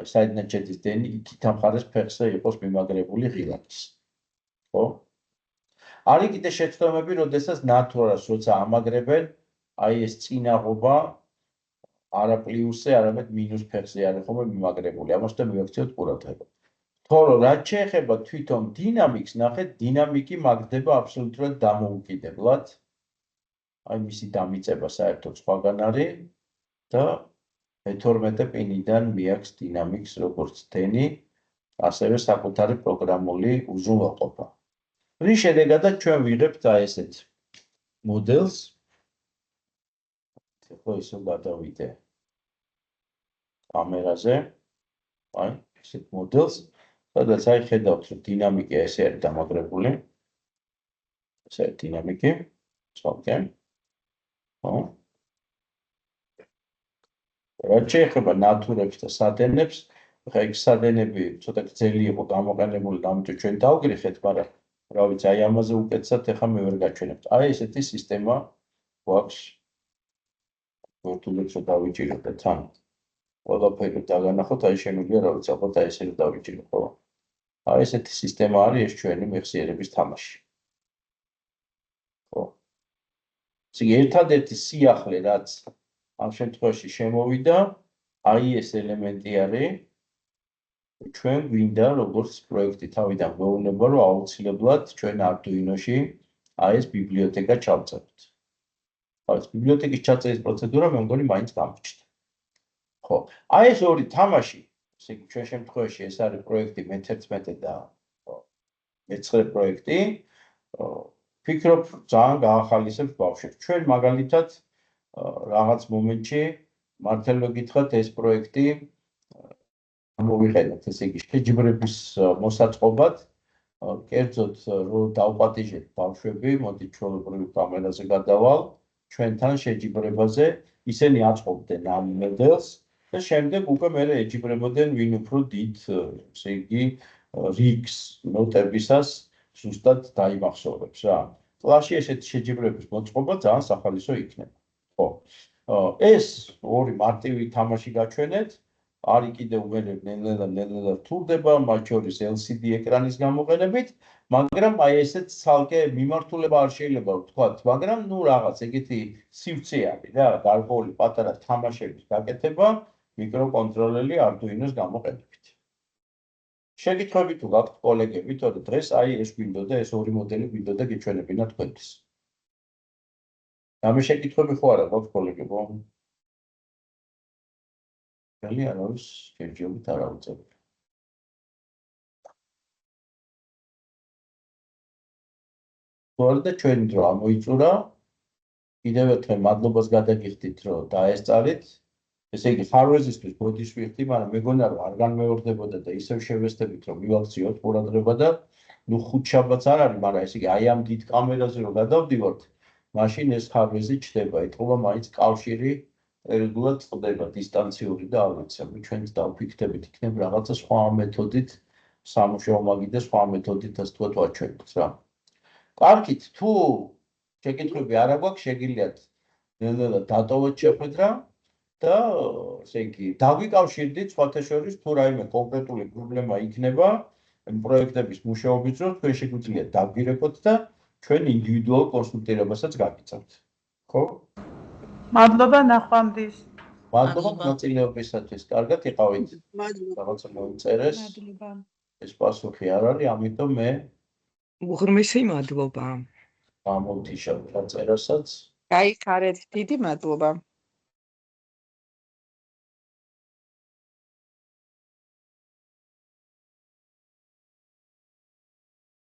Speaker 1: საიდანაც შედის დენი, იქით ამ მხარეს ფეხზე იყოს მიმაგრებული ღილაკის. ხო? არის კიდე შეცდომები, როდესაც ნატურას როცა ამაგრებენ, აი ეს წინაღობა არა პლუსზე, არამედ მინუს ფეხზე არის ხოლმე მიმაგრებული. ამასთან მივაქციოთ ყურადღება. თორე რაც შეეხება თვითონ დინამიკს, ნახეთ, დინამიკი მაგდება აბსოლუტურად დამოუკიდებლად. აი მისი დამიწება საერთოდ სხვაგან არის და მე-12 პინიდან მიაქვს დინამიკს როგორც დენი, ასევე საკუთარი პროგრამული უზრუნველყოფა. რის შედეგადაც ჩვენ ვიღებთ აი ესეთ მოდელს. ხო ისო გადავიდე კამერაზე. აი ესეთ მოდელს, სადაც აი ხედავთ, რომ დინამიკა ესე არის დამაგრებული. ესე დინამიკი, ცალკე. ხო? რაც შეეხება ნატურებს და სადენებს, ხა იქ სადენები ცოტა გრძელი იყო გამოყენებული, ამიტომ ჩვენ დავგრიხეთ, მაგრამ რა ვიცი, აი ამაზე უკეთესად ეხა მე ვერ გაჩვენებთ. აი ესეთი სისტემა გვაქვს. ვირტუალურად დავიჭიროთ და თან ყველაფერი დაგანახოთ, აი შემიძლია რა ვიცი, ალბათ აი ესე დავიჭიროთ, ხო? აი ესეთი სისტემა არის ეს ჩვენი მეხსიერების თამაში. ხო. ისე ერთადერთი სიახლე, რაც ამ შემთხვევაში შემოვიდა, აი ეს ელემენტი არის. ჩვენ გვინდა როგორც პროექტი თავიდან გვეუბნება, რომ აუცილებლად ჩვენ Arduino-ში აი ეს ბიბლიოთეკა ჩავწერთ. ეს ბიბლიოთეკის ჩაწერის პროცედურა მე მგონი მაინც გამიჩნდა. ხო, აი ეს ორი თამაში, ესე იგი ჩვენ შემთხვევაში ეს არის პროექტი მე-11 და მე-9 პროექტი, ვფიქრობ ძალიან გაახალისებს ბავშვებს. ჩვენ მაგალითად რაღაც მომენტში მართლა გითხრათ ეს პროექტი მოვიყენოთ, ესე იგი შეჯიბრების მოსაწყობად, კერძოდ რომ დავპატიჟეთ ბავშვები, მოდი ჩვეულებრივ კამერაზე გადავალ, ჩვენთან შეჯიბრებაზე, ისინი აწყობდნენ ამ მოდელს და შემდეგ უკვე მე ეჯიბრებოდნენ ვინ უფრო დიდ, ესე იგი რიგს ნოტებისას ზუსტად დაიმახსოვრებს რა. კლასში ესეთი შეჯიბრების მოწყობა ძალიან სახალისო იქნება. ხო. ეს ორი მარტივი თამაში გაჩვენეთ. არის კიდევ მერე ნელ-ნელა რთულდება, მათ შორის LCD ეკრანის გამოყენებით, მაგრამ აი ესეთ ცალკე მიმართულება არ შეიძლება ვთქვათ, მაგრამ ნუ რაღაც ეგეთი სივრცე არის რა, გარკვეული პატარა თამაშების გაკეთება მიკროკონტროლერი Arduino-ს გამოყენებით. შეკითხვები თუ გაქვთ კოლეგები, თორე დღეს აი ეს გვინდოდა, ეს ორი მოდელი გვინდოდა გეჩვენებინა თქვენთვის. ამის შეკითხვები ხო არა გაქვთ კოლეგებო? ძალიან არის შეჯიბრებით არ ავუწევთ. თორე ჩვენი დრო ამოიწურა. კიდევ ერთხელ მადლობას გადაგიხდით, რომ დაესწარით. ესე იგი, ხარვეზისთვის ბოდის ვიხდი, მაგრამ მეგონა რომ არ განმეორდებოდა და ისევ შევესწრებით, რომ მივაქციოთ ყურადღება და ნუ ხუთშაბათს არ არის, მაგრამ ესე იგი, აი ამ დიდ კამერაზე რომ გადავდივართ, მაშინ ეს ხარვეზი ჩდება, ეთქობა მაინც კავშირი პერიოდულად წყდება დისტანციური და არ ვიცი, ჩვენც დავფიქრდებით, იქნებ რაღაცა სხვა მეთოდით, სამუშაო მაგიდა სხვა მეთოდით ასე თქვა ვაჩვენოთ რა. კარგით, თუ შეკითხვები არ აქვს, შეგიძლიათ ნელ-ნელა დატოვოთ შეხვედრა და ესე იგი, დაგვიკავშირდით სხვათა შორის თუ რაიმე კონკრეტული პრობლემა იქნება პროექტების მუშაობის დროს, თქვენ შეგვიძლიათ დაგვირეკოთ და ჩვენ ინდივიდუალ კონსულტირებასაც გაგიწევთ. ხო?
Speaker 3: მადლობა ნახვამდის.
Speaker 1: მადლობა მონაწილეობისათვის. კარგად იყავით. რაღაცა მოიწერეს.
Speaker 2: მადლობა.
Speaker 1: ეს პასუხი არ არის, ამიტომ მე
Speaker 3: უღრმესი მადლობა.
Speaker 1: გამოვთიშავ დაწერასაც.
Speaker 3: გაიხარეთ, დიდი მადლობა.